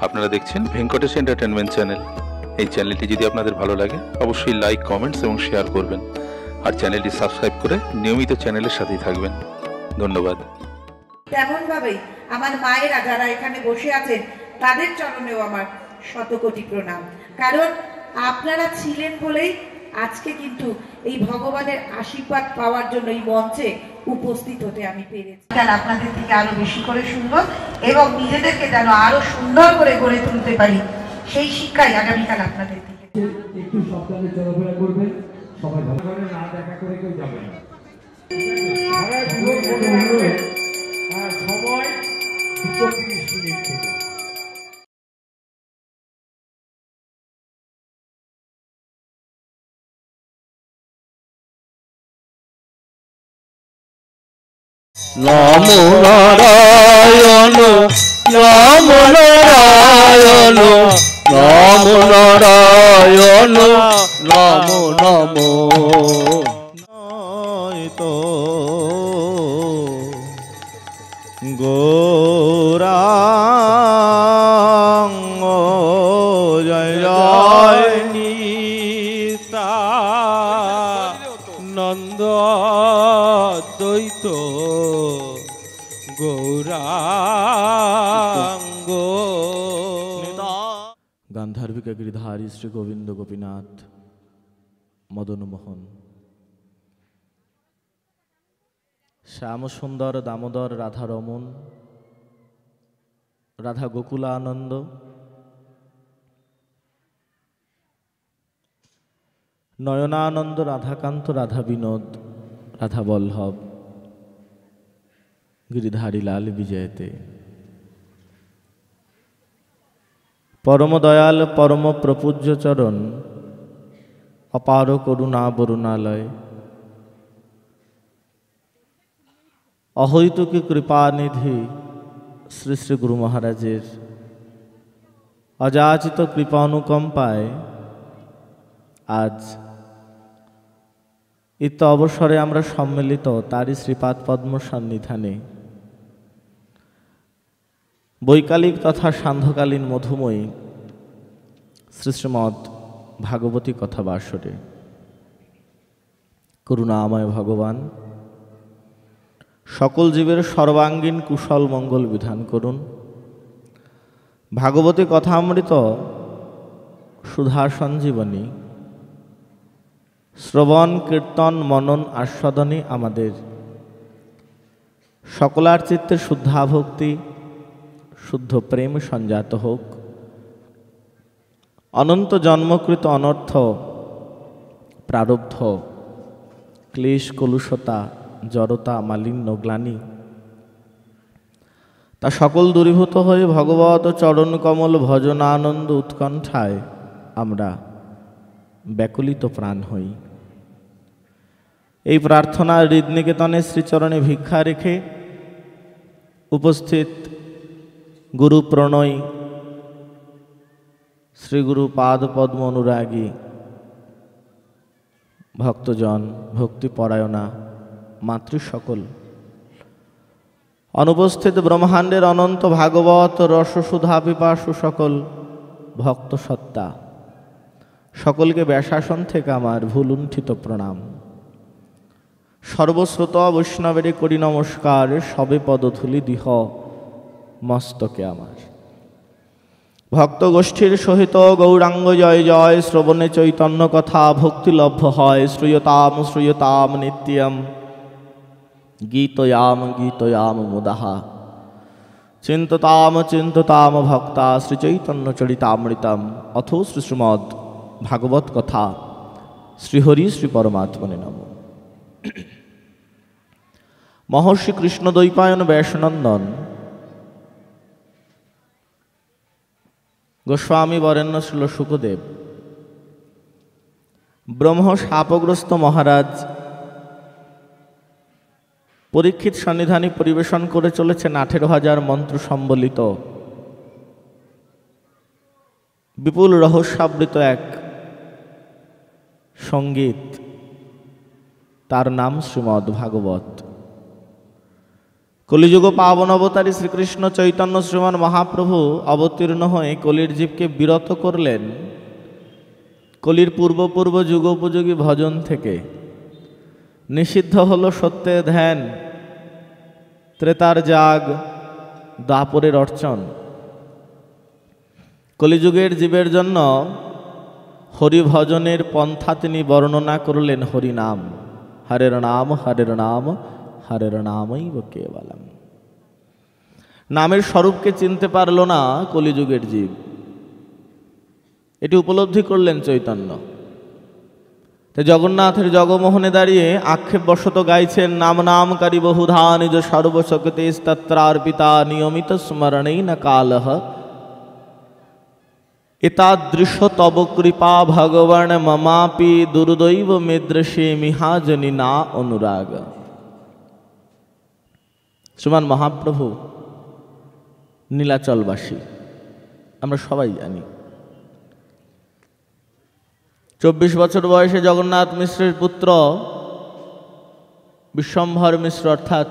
আপনারা দেখছেন Venkatesh entertainment channel. এই চ্যানেলটি যদি আপনাদের ভালো লাগে অবশ্যই লাইক, কমেন্টস এবং শেয়ার করবেন, আর চ্যানেলটি সাবস্ক্রাইব করে নিয়মিত চ্যানেলের সাথেই থাকবেন। ধন্যবাদ। তেমনভাবেই আমার মায়েরা যারা এখানে বসে আছেন তাদের চরণেও আমার শতকোটি প্রণাম, কারণ আপনারা ছিলেন বলেই আজকে কিন্তু এই ভগবানের আশীর্বাদ পাওয়ার জন্য এই মঞ্চে উপস্থিত হতে আমি পেরেছি। আপনাদের থেকে আরো বেশি করে শুনবো এবং নিজেদেরকে যেন আরো সুন্দর করে গড়ে তুলতে পারি, সেই শিক্ষাই আগামীকাল আপনাদের থেকে। একটু সাবধানে চলাফেরা করবেন, সবাই ভালো করে না দেখা করে কেউ যাবে না। সময় 30 মিনিট থেকে। নমো নারায়ণ নমো নারায়ণ নমো নারায়ণ নমো নমো তো গৌরাঙ্গ জয় জয় নিতা নন্দ দ্বৈত গৌরাঙ্গ। গান্ধার্বিকা গিরিধারী শ্রী গোবিন্দ গোপীনাথ মদন মোহন, শ্যাম সুন্দর দামোদর রাধা রমন, রাধা গোকুলানন্দ, নয়নানন্দ, রাধাকান্ত, রাধা বিনোদ, রাধা বল্লভ, গিরিধারী লাল বিজয়তে। পরম দয়াল পরম প্রপূজ্য চরণ, অপার করুণা বরুণালয়, অহৈতুকী কৃপানিধি শ্রী শ্রী গুরু মহারাজের অযাচিত কৃপা অনুকম্পায় আজ ইত্য অবসরে আমরা সম্মিলিত তারই শ্রীপাদ পদ্ম সন্নিধানে বৈকালিক তথা সান্ধ্যকালীন মধুময়ী শ্রী শ্রীমৎ ভাগবতী কথা বাসরে। করুণাময় ভগবান সকল জীবের সর্বাঙ্গীন কুশল মঙ্গল বিধান করুন। ভাগবতী কথামৃত সুধা সঞ্জীবনী শ্রবণ কীর্তন মনন আস্বাদনে আমাদের সকলার চিত্তে শুদ্ধা ভক্তি শুদ্ধ প্রেম সঞ্জাত হোক। অনন্ত জন্মকৃত অনর্থ প্রারব্ধ ক্লেশ কলুষতা জড়তা মালিন্য গ্লানি তা সকল দূরীভূত হয়ে ভগবত চরণ কমল ভজন আনন্দ উৎকণ্ঠায় আমরা ব্যাকুলিত প্রাণ হই। এই প্রার্থনা হৃদনিকেতনে শ্রীচরণে ভিক্ষা রেখে উপস্থিত গুরু প্রণয় শ্রীগুরু পাদ পদ্ম অনুরাগী ভক্তজন, ভক্তিপরায়ণা মাতৃ সকল, অনুপস্থিত ব্রহ্মাণ্ডের অনন্ত ভাগবত রসসুধা পিপাসু সকল ভক্ত সত্তা সকলকে ব্যাসাসন থেকে আমার ভুলুণ্ঠিত প্রণাম। সর্বশ্রোত বৈষ্ণবের করি নমস্কার, সবে পদধূলি দিহ মস্তকে আমার। ভক্ত গোষ্ঠীর সহিত গৌরাঙ্গ জয় জয়, শ্রবণে চৈতন্য কথা ভক্তিলভ্য হয়। শ্রূয়তাম শ্রূয়তাম নিত্যম গীতয়াম গীতয়াম মুদাহা, চিন্ততাম চিন্ততাম ভক্তা শ্রীচৈতন্য চরিতামৃতম অথো শ্রী শ্রীমদ ভাগবত কথা। শ্রীহরি শ্রী পরমাত্মনে নমঃ। মহর্ষি কৃষ্ণ দ্বৈপায়ন ব্যাসনন্দন গোস্বামী বরেণ্য ছিল শুকদেব, ব্রহ্ম শাপগ্রস্ত মহারাজ পরীক্ষিত সন্নিধানে পরিবেশন করে চলেছেন 18,000 মন্ত্র সম্বলিত বিপুল রহস্যাবৃত এক সঙ্গীত, তার নাম শ্রীমদ্ ভাগবত। কলিযুগ পাবন অবতারী শ্রীকৃষ্ণ চৈতন্য শ্রীমান মহাপ্রভু অবতীর্ণ হয়ে কলির জীবকে বিরত করলেন কলির পূর্ব যুগোপযোগী ভজন থেকে। নিষিদ্ধ হলো সত্যের ধ্যান, ত্রেতার জাগ, দ্বাপরের অর্চন। কলিযুগের জীবের জন্য হরিভজনের পন্থা তিনি বর্ণনা করলেন হরিনাম। হরের নাম হরের নাম হরের নামৈব কেবলম। নামের স্বরূপকে চিনতে পারল না কলিযুগের জীব, এটি উপলব্ধি করলেন চৈতন্য। তাই জগন্নাথের জগমোহনে দাঁড়িয়ে আক্ষেপবশত গাইছেন নাম নামকারী বহুধা নিজ সর্বশক্তি তত্রার্পিতা নিয়মিত স্মরণেই না কালহ এতাদৃশ তব কৃপা ভগবান মমাপি দুর্দৈব মেদৃশে মিহাজনী না অনুরাগ। শ্রীমান মহাপ্রভু নীলাচলবাসী, আমরা সবাই জানি। 24 বছর বয়সে জগন্নাথ মিশ্রের পুত্র বিশ্বম্ভর মিশ্র অর্থাৎ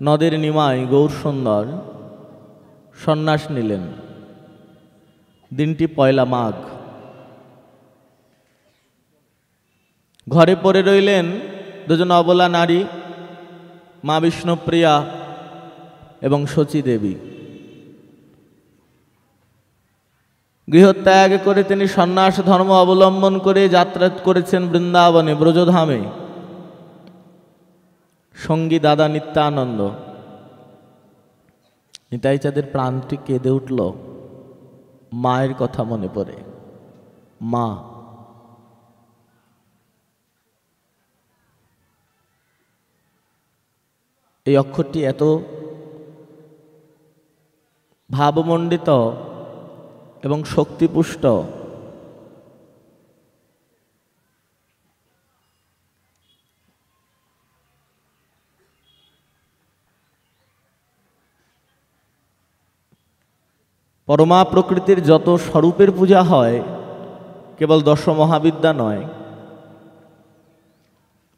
নদের নিমাই গৌর সুন্দর সন্ন্যাস নিলেন। দিনটি পয়লা মাঘ। ঘরে পড়ে রইলেন দুজন অবলা নারী, মা বিষ্ণুপ্রিয়া এবং শচী দেবী। গৃহত্যাগ করে তিনি সন্ন্যাস ধর্ম অবলম্বন করে যাত্রা করেছেন বৃন্দাবনে, ব্রজধামে। সঙ্গী দাদা নিত্যানন্দ। নিতাই চাঁদের প্রাণটি কেঁদে উঠল, মায়ের কথা মনে পড়ে। মা, এই অক্ষরটি এত ভাবমণ্ডিত এবং শক্তিপুষ্ট, পরমা প্রকৃতির যত স্বরূপের পূজা হয় কেবল দশ মহাবিদ্যা নয়,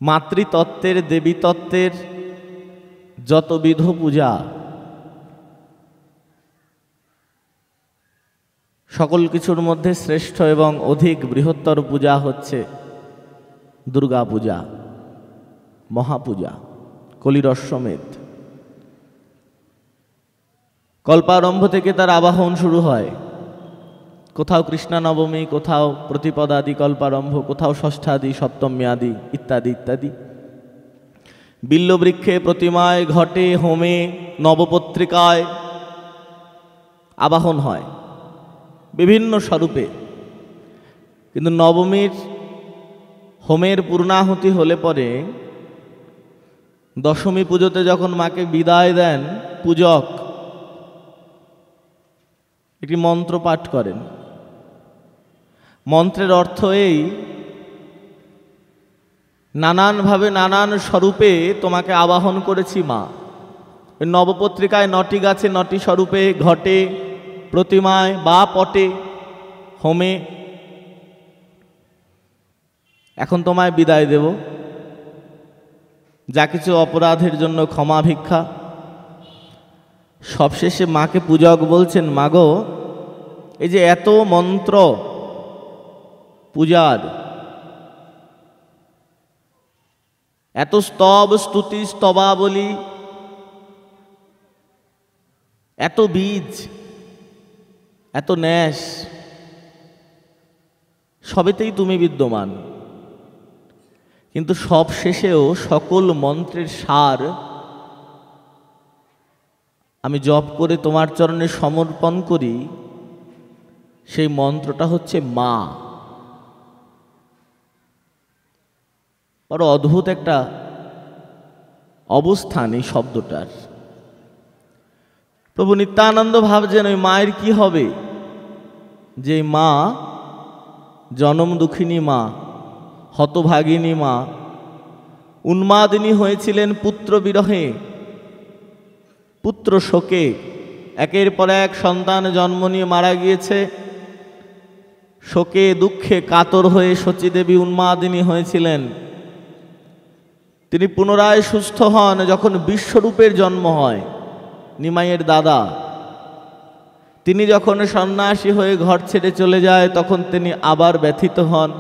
মাতৃতত্ত্বের দেবীতত্ত্বের যত বিধ পূজা সকল কিছুর মধ্যে শ্রেষ্ঠ এবং অধিক বৃহত্তর পূজা হচ্ছে দুর্গা পূজা, মহাপূজা, কলির অশ্বমেধ। কল্পারম্ভ থেকে তার আবাহন শুরু হয়। কোথাও কৃষ্ণা নবমী, কোথাও প্রতিপদাদি কল্পারম্ভ, কোথাও ষষ্ঠাদি, সপ্তমী আদি ইত্যাদি ইত্যাদি। বিল্লবৃক্ষে, প্রতিমায়, ঘটে, হোমে, নবপত্রিকায় আবাহন হয় বিভিন্ন স্বরূপে। কিন্তু নবমীর হোমের পূর্ণাহুতি হলে পরে দশমী পুজোতে যখন মাকে বিদায় দেন পূজক, একটি মন্ত্র পাঠ করেন। মন্ত্রের অর্থ এই, নানানভাবে নানান স্বরূপে তোমাকে আবাহন করেছি মা। নবপত্রিকায় 9টি গাছে 9টি স্বরূপে, ঘটে, প্রতিমায় বা পটে, হোমে। এখন তোমায় বিদায় দেব, যা কিছু অপরাধের জন্য ক্ষমা ভিক্ষা। সবশেষে মাকে পূজক বলছেন, মাগো, এই যে এত মন্ত্র পূজার, এত স্তব স্তুতি স্তবাবলী, এত বীজ, এত ন্যাস, সবেতেই তুমি বিদ্যমান। কিন্তু সব শেষেও সকল মন্ত্রের সার আমি জপ করে তোমার চরণে সমর্পণ করি, সেই মন্ত্রটা হচ্ছে মা। বড় অদ্ভুত একটা অবস্থান এই শব্দটার। প্রভু নিত্যানন্দ ভাবছেন ওই মায়ের কি হবে, যে মা জনম দুঃখিনী মা, হতভাগিনী মা, উন্মাদিনী হয়েছিলেন পুত্র বিরহে, পুত্র শোকে। একের পর এক সন্তান জন্ম নিয়ে মারা গিয়েছে, শোকে দুঃখে কাতর হয়ে শচীদেবী উন্মাদিনী হয়েছিলেন। তিনি পুনরায় সুস্থ হন যখন বিশ্বরূপের জন্ম হয়। নিমাইয়ের দাদা তিনি যখন সন্ন্যাসী হয়ে ঘর ছেড়ে চলে যায় তখন তিনি আবার ব্যথিত হন,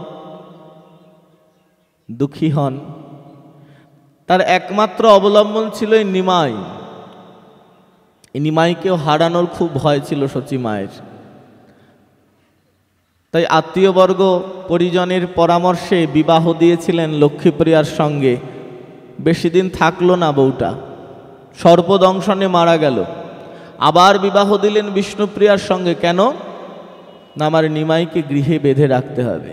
দুঃখী হন। তার একমাত্র অবলম্বন ছিল এই নিমাই। এই নিমাইকেও হারানোর খুব ভয় ছিল সচী মায়ের। তাই আত্মীয়বর্গ পরিজনের পরামর্শে বিবাহ দিয়েছিলেন লক্ষ্মীপ্রিয়ার সঙ্গে। বেশি দিন থাকলো না বউটা, সর্পদংশনে মারা গেল। আবার বিবাহ দিলেন বিষ্ণুপ্রিয়ার সঙ্গে। কেন না, আমার নিমাইকে গৃহে বেঁধে রাখতে হবে।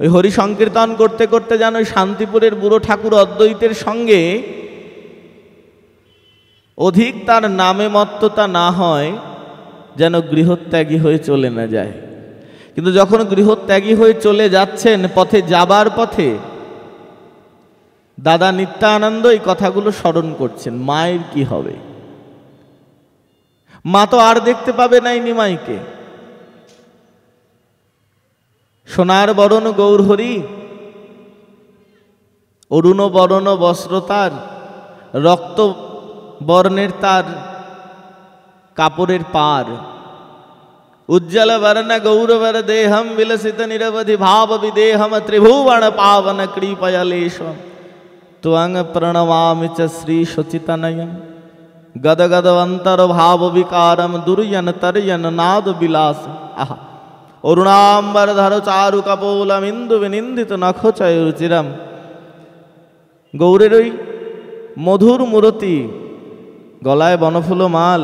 ওই হরি সংকীর্তন করতে করতে যেন ওই শান্তিপুরের বুড়ো ঠাকুর অদ্বৈতের সঙ্গে অধিক তার নামে মত্ততা না হয়, যেন গৃহত্যাগী হয়ে চলে না যায়। কিন্তু যখন গৃহত্যাগী হয়ে চলে যাচ্ছেন, পথে যাবার পথে দাদা নিত্যানন্দ এই কথাগুলো স্মরণ করছেন, মায়ের কি হবে। মা তো আর দেখতে পাবে না এই নিমাইকে। সোনার বরণ গৌরহরি, অরুণ বরণ বস্ত্র তার, রক্ত বর্ণের তার কাপড়ের পার, উজ্জ্বল বর্ণ গৌরবর দেহম বিলসিত নিরবধি ভাব বিদেহম ত্রিভুবন পাवन কৃপয়ালেশম त्वं प्रणमामि च श्री शचितनयं गदगदवंतर भाव विकारम दुर्यन तर्यन नाद विलास। आहा, अरुणाम्बरधर चारु कपोलम इंदु विनिंदित नखचय रुचिरम। गौरेर ओई मधुर मूर्ति, गलाय बनफुल माल,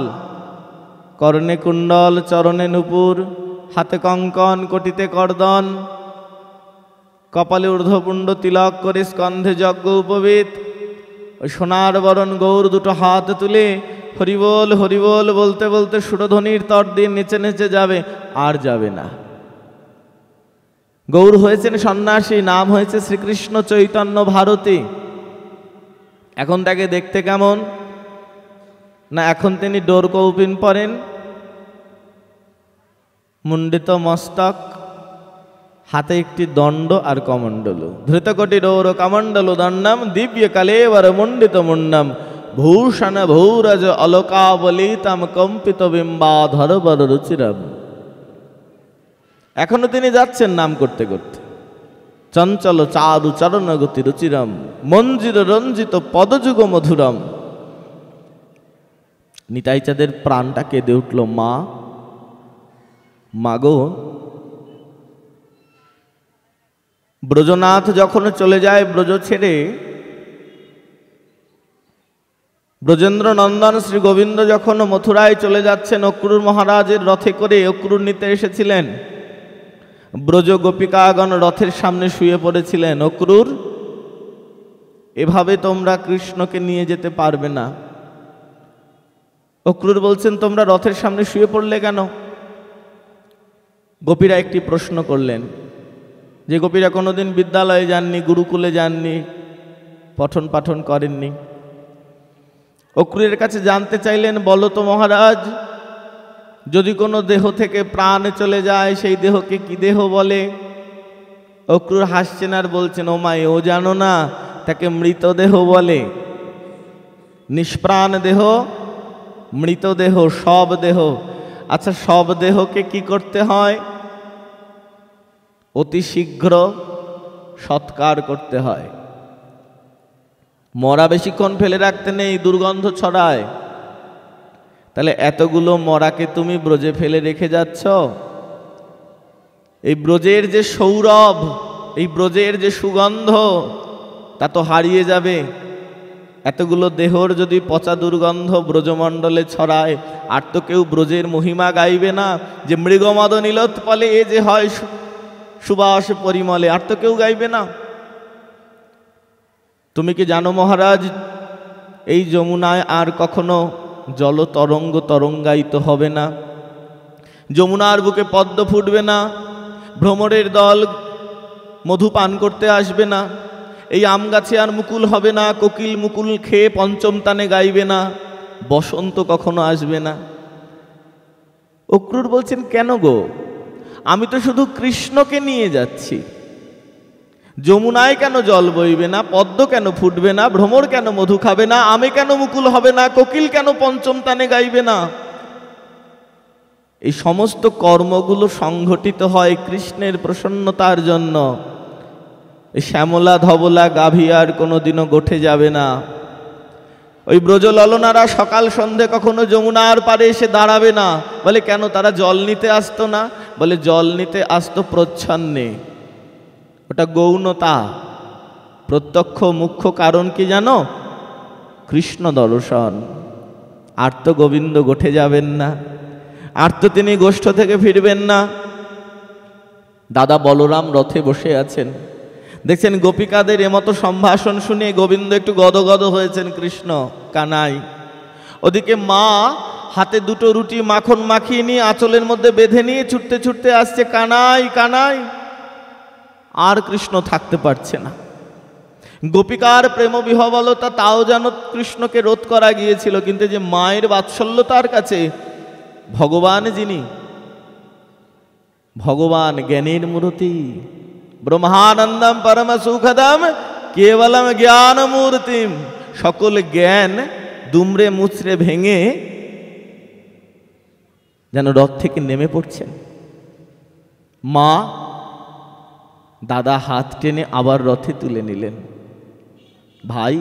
कर्णे कुंडल, चरणे नुपुर, हाथे कंकन, कोटिते करदन, कपाले ऊर्ध्वपुंड तिलक करे स्कंधे यज्ञ उपवीत। ওই সোনার বরণ গৌর দুটো হাত তুলে হরিবোল হরিবোল বলতে বলতে সুরধ্বনির তর দিয়ে নেচে নেচে যাবে, আর যাবে না। গৌর হয়েছেন সন্ন্যাসী, নাম হয়েছে শ্রীকৃষ্ণ চৈতন্য ভারতী। এখন তাকে দেখতে কেমন না, এখন তিনি ডোর কৌপিন পরেন, মুন্ডিত মস্তক, হাতে একটি দণ্ড আর কমণ্ডল। ধৃতকটি রৌর কমণ্ডল দণ্ডম দিব্য কালেবর মুন্ডিত মুন্ডম ভূষণ ভূরজ অলোকাবলিতম কম্পিত বিম্বাধর বর রুচিরম। এখনো তিনি যাচ্ছেন নাম করতে করতে। চঞ্চল চারু চরণ গতি রুচিরম মঞ্জির রঞ্জিত পদযুগ মধুরম। নিতাই চাঁদের প্রাণটা কেঁদে উঠল। মা, মাগো, ব্রজনাথ যখন চলে যায় ব্রজ ছেড়ে, ব্রজেন্দ্র নন্দন শ্রী গোবিন্দ যখন মথুরায় চলে যাচ্ছেন, অক্রুর মহারাজের রথে করে অক্রুর নিতে এসেছিলেন। ব্রজ গোপিকাগণ রথের সামনে শুয়ে পড়েছিলেন। অক্রুর, এভাবে তোমরা কৃষ্ণকে নিয়ে যেতে পারবে না। অক্রুর বলছেন, তোমরা রথের সামনে শুয়ে পড়লে কেন? গোপীরা একটি প্রশ্ন করলেন, যে গোপীরা কোনোদিন বিদ্যালয়ে যাননি, গুরুকুলে যাননি, পঠন পাঠন করেননি। অক্রুরের কাছে জানতে চাইলেন, বলো তো মহারাজ, যদি কোনো দেহ থেকে প্রাণ চলে যায় সেই দেহকে কি দেহ বলে? অক্রুর হাসছেন আর বলছেন, ও মা, ও জানো না, তাকে মৃতদেহ বলে। নিষ্প্রাণ দেহ, মৃতদেহ, সব দেহ। আচ্ছা, সব দেহকে কি করতে হয়? অতি শীঘ্র সৎকার করতে হয়। মরা বেশিক্ষণ ফেলে রাখতে নেই, দুর্গন্ধ ছড়ায়। তাহলে এতগুলো মরাকে তুমি ব্রজে ফেলে রেখে যাচ্ছ? এই ব্রজের যে সৌরভ, এই ব্রজের যে সুগন্ধ, তা তো হারিয়ে যাবে। এতগুলো দেহর যদি পচা দুর্গন্ধ ব্রজমণ্ডলে ছড়ায়, আর তো কেউ ব্রজের মহিমা গাইবে না, যে মৃগমদ নীলোৎপলে এ যে হয় সুবাস পরিমলে, আর তো কেউ গাইবে না। তুমি কি জানো মহারাজ, এই যমুনায় আর কখনো জল তরঙ্গ তরঙ্গায়িত হবে না, যমুনার বুকে পদ্ম ফুটবে না, ভ্রমরের দল মধু পান করতে আসবে না, এই আম গাছে আর মুকুল হবে না, কোকিল মুকুল খেয়ে পঞ্চম তানে গাইবে না, বসন্ত কখনো আসবে না। অক্রুর বলছেন, কেন গো? আমি তো শুধু কৃষ্ণকে নিয়ে যাচ্ছি। যমুনায় কেন জল বইবে না, পদ্ম কেন ফুটবে না, ভ্রমর কেন মধু খাবে না, আমে কেন মুকুল হবে না, কোকিল কেন পঞ্চম তানে গাইবে না? এই সমস্ত কর্মগুলো সংঘটিত হয় কৃষ্ণের প্রসন্নতার জন্য। এই শ্যামলা ধবলা গাভী আর কোনোদিনও গঠে যাবে না। ওই ব্রজললনারা সকাল সন্ধে কখনো যমুনার পারে এসে দাঁড়াবে না। বলে কেন? তারা জল নিতে আসতো না? বলে জল নিতে আসতো প্রচ্ছন্নে। ওটা গৌণতা। প্রত্যক্ষ মুখ্য কারণ কি জানো? কৃষ্ণ দর্শন। আর তো গোবিন্দ গঠে যাবেন না, আর তো তিনি গোষ্ঠ থেকে ফিরবেন না। দাদা বলরাম রথে বসে আছেন, দেখছেন গোপিকাদের এমতো সম্ভাষণ শুনে গোবিন্দ একটু গদগদ হয়েছেন। কৃষ্ণ কানাই। ওদিকে মা হাতে দুটো রুটি মাখন মাখিয়ে নিয়ে আঁচলের মধ্যে বেঁধে নিয়ে ছুটতে ছুটতে আসছে, কানাই কানাই। আর কৃষ্ণ থাকতে পারছে না। গোপিকার প্রেম বিহবলতা তাও যেন কৃষ্ণকে রোধ করা গিয়েছিল, কিন্তু যে মায়ের বাৎসল্যতার কাছে ভগবান, যিনি ভগবান জ্ঞানের মূর্তি, ব্রহ্মানন্দম পরম সুখদম কেবলম জ্ঞান মূর্তিম, সকল জ্ঞান দুমড়ে মুচড়ে ভেঙে যেন রথ থেকে নেমে পড়ছেন। মা দাদা হাত টেনে আবার রথে তুলে নিলেন। ভাই,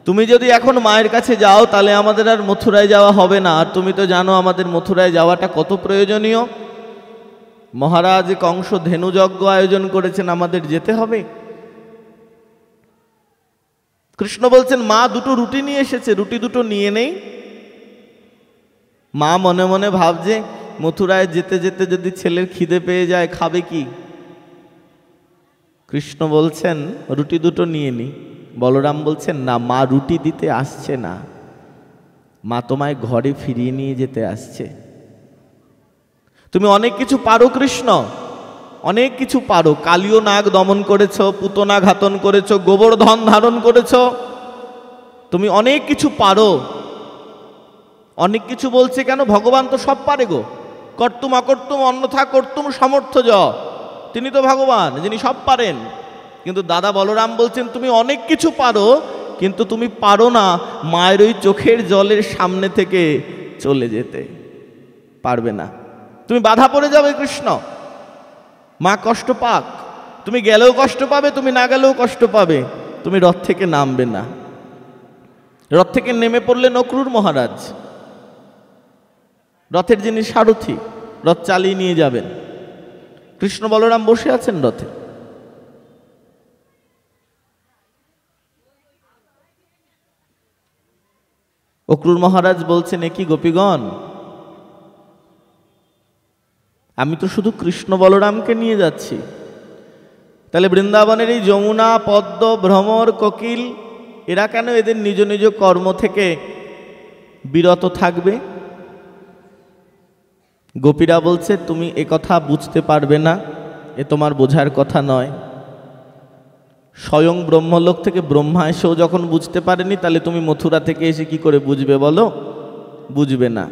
তুমি যদি এখন মায়ের কাছে যাও তাহলে আমাদের আর মথুরায় যাওয়া হবে না। আর তুমি তো জানো আমাদের মথুরায় যাওয়াটা কত প্রয়োজনীয়। মহারাজ কংস ধেনুযজ্ঞ আয়োজন করেছেন, আমাদের যেতে হবে। কৃষ্ণ বলছেন, মা দুটো রুটি নিয়ে এসেছে, রুটি দুটো নিয়ে নেই। মা মনে মনে ভাবছে, মথুরায় যেতে যেতে যদি ছেলের খিদে পেয়ে যায়, খাবে কি? কৃষ্ণ বলছেন, রুটি দুটো নিয়ে নি। বলরাম বলছেন, না, মা রুটি দিতে আসছে না, মা তোমায় ঘরে ফিরিয়ে নিয়ে যেতে আসছে। তুমি অনেক কিছু পারো কৃষ্ণ, অনেক কিছু পারো। কালীয় নাগ দমন করেছ, পুতনা ঘাতন করেছ, গোবর্ধন ধারণ করেছ, তুমি অনেক কিছু পারো। অনেক কিছু বলছে কেন? ভগবান তো সব পারে গো। কর্তুম অকর্তুম অন্যথা কর্তুম সমর্থ য, তিনি তো ভগবান, যিনি সব পারেন। কিন্তু দাদা বলরাম বলছেন, তুমি অনেক কিছু পারো, কিন্তু তুমি পারো না মায়ের ওই চোখের জলের সামনে থেকে চলে যেতে। পারবে না, তুমি বাধা পড়ে যাবে কৃষ্ণ। মা কষ্ট পাক, তুমি গেলেও কষ্ট পাবে, তুমি না গেলেও কষ্ট পাবে। তুমি রথ থেকে নামবে না। রথ থেকে নেমে পড়লেন অক্রূর মহারাজ, রথের যিনি সারথি, রথ চালিয়ে নিয়ে যাবেন। কৃষ্ণ বলরাম বসে আছেন রথে। অক্রূর মহারাজ বলছেন, এ কি গোপীগণ, আমি তো শুধু কৃষ্ণ বলরামকে নিয়ে যাচ্ছি, তাহলে বৃন্দাবনের এই যমুনা, পদ্ম, ভ্রমর, কোকিল এরা কেন এদের নিজ নিজ কর্ম থেকে বিরত থাকবে? গোপীরা বলছে, তুমি এ কথা বুঝতে পারবে না, এ তোমার বোঝার কথা নয়। স্বয়ং ব্রহ্মলোক থেকে ব্রহ্মা এসেও যখন বুঝতে পারেনি, তাহলে তুমি মথুরা থেকে এসে কি করে বুঝবে বলো? বুঝবে না।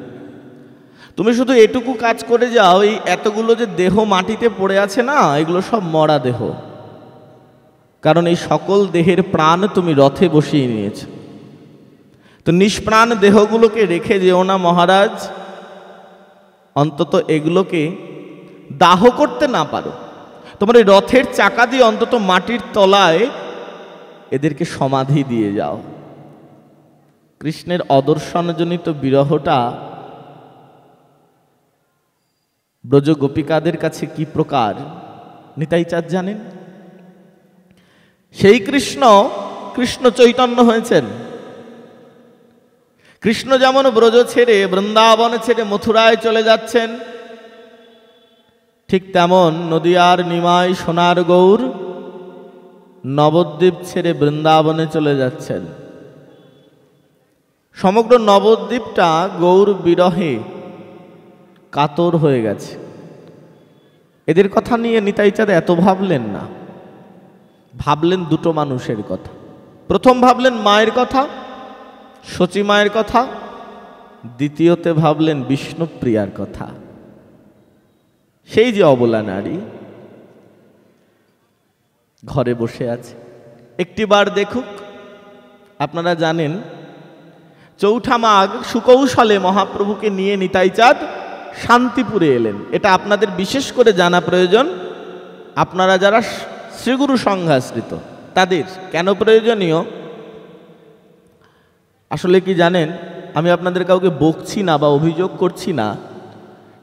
তুমি শুধু এটুকু কাজ করে যাও, এই এতগুলো যে দেহ মাটিতে পড়ে আছে না, এগুলো সব মরা দেহ। কারণ এই সকল দেহের প্রাণ তুমি রথে বসিয়ে নিয়েছ। তো নিষ্প্রাণ দেহগুলোকে রেখে যেও না মহারাজ, অন্তত এগুলোকে দাহ করতে না পারো, তোমার এই রথের চাকা দিয়ে অন্তত মাটির তলায় এদেরকে সমাধি দিয়ে যাও। কৃষ্ণের অদর্শনজনিত বিরহটা ব্রজ গোপিকাদের কাছে কি প্রকার নিতাই চাঁদ জানেন। সেই কৃষ্ণ, কৃষ্ণ চৈতন্য হয়েছেন। কৃষ্ণ যেমন ব্রজ ছেড়ে, বৃন্দাবন ছেড়ে মথুরায় চলে যাচ্ছেন, ঠিক তেমন নদিয়ার নিমাই সোনার গৌর নবদ্বীপ ছেড়ে বৃন্দাবনে চলে যাচ্ছেন। সমগ্র নবদ্বীপটা গৌর বিরহে কাতর হয়ে গেছে। এদের কথা নিয়ে নিতাই চাঁদ এত ভাবলেন না, ভাবলেন দুটো মানুষের কথা। প্রথম ভাবলেন মায়ের কথা, শচী মায়ের কথা। দ্বিতীয়তে ভাবলেন বিষ্ণুপ্রিয়ার কথা, সেই যে অবলা নারী। ঘরে বসে আছে, একটিবার দেখুক। আপনারা জানেন চৌঠা মাঘ সুকৌশলে মহাপ্রভুকে নিয়ে নিতাই চাঁদ শান্তিপুরে এলেন। এটা আপনাদের বিশেষ করে জানা প্রয়োজন। আপনারা যারা শ্রীগুরু সংঘাশ্রিত তাদের কেন প্রয়োজনীয়? আসলে কি জানেন, আমি আপনাদের কাউকে বকছি না বা অভিযোগ করছি না।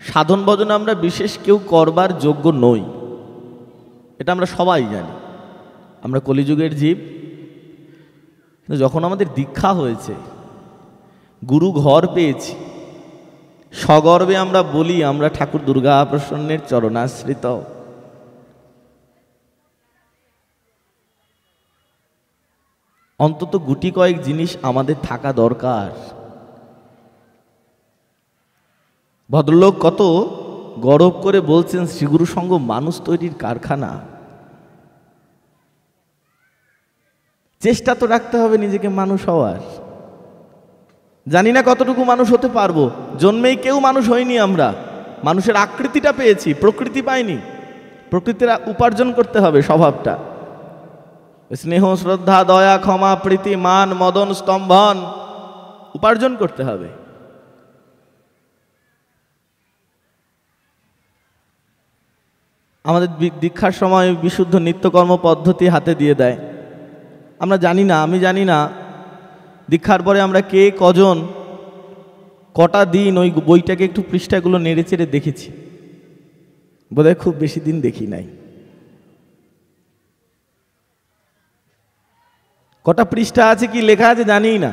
সাধন ভজন আমরা বিশেষ কেউ করবার যোগ্য নই, এটা আমরা সবাই জানি। আমরা কলিযুগের জীব। কিন্তু যখন আমাদের দীক্ষা হয়েছে, গুরু ঘর পেয়েছি, সগর্বে আমরা বলি আমরা ঠাকুর দুর্গা প্রসন্নের চরণাশ্রিত। অন্তত গুটি কয়েক জিনিস আমাদের থাকা দরকার। ভদ্রলোক কত গৌরব করে বলছেন শ্রীগুরু সংঘ মানুষ তৈরির কারখানা। চেষ্টা তো রাখতে হবে নিজেকে মানুষ হওয়ার। জানি না কতটুকু মানুষ হতে পারবো, জন্মেই কেউ মানুষ হইনি আমরা। মানুষের আকৃতিটা পেয়েছি, প্রকৃতি পাইনি। প্রকৃতির উপার্জন করতে হবে স্বভাবটা। স্নেহ, শ্রদ্ধা, দয়া, ক্ষমা, প্রীতি, মান, মদন, স্তম্ভন উপার্জন করতে হবে। আমাদের দীক্ষার সময় বিশুদ্ধ নিত্যকর্ম পদ্ধতি হাতে দিয়ে দেয়। আমরা জানি না, আমি জানি না দীক্ষার পরে আমরা কে কজন কটা দিন ওই বইটাকে একটু পৃষ্ঠাগুলো নেড়ে চেড়ে দেখেছি। বোধহয় খুব বেশি দিন দেখি নাই। কটা পৃষ্ঠা আছে, কি লেখা আছে জানি না।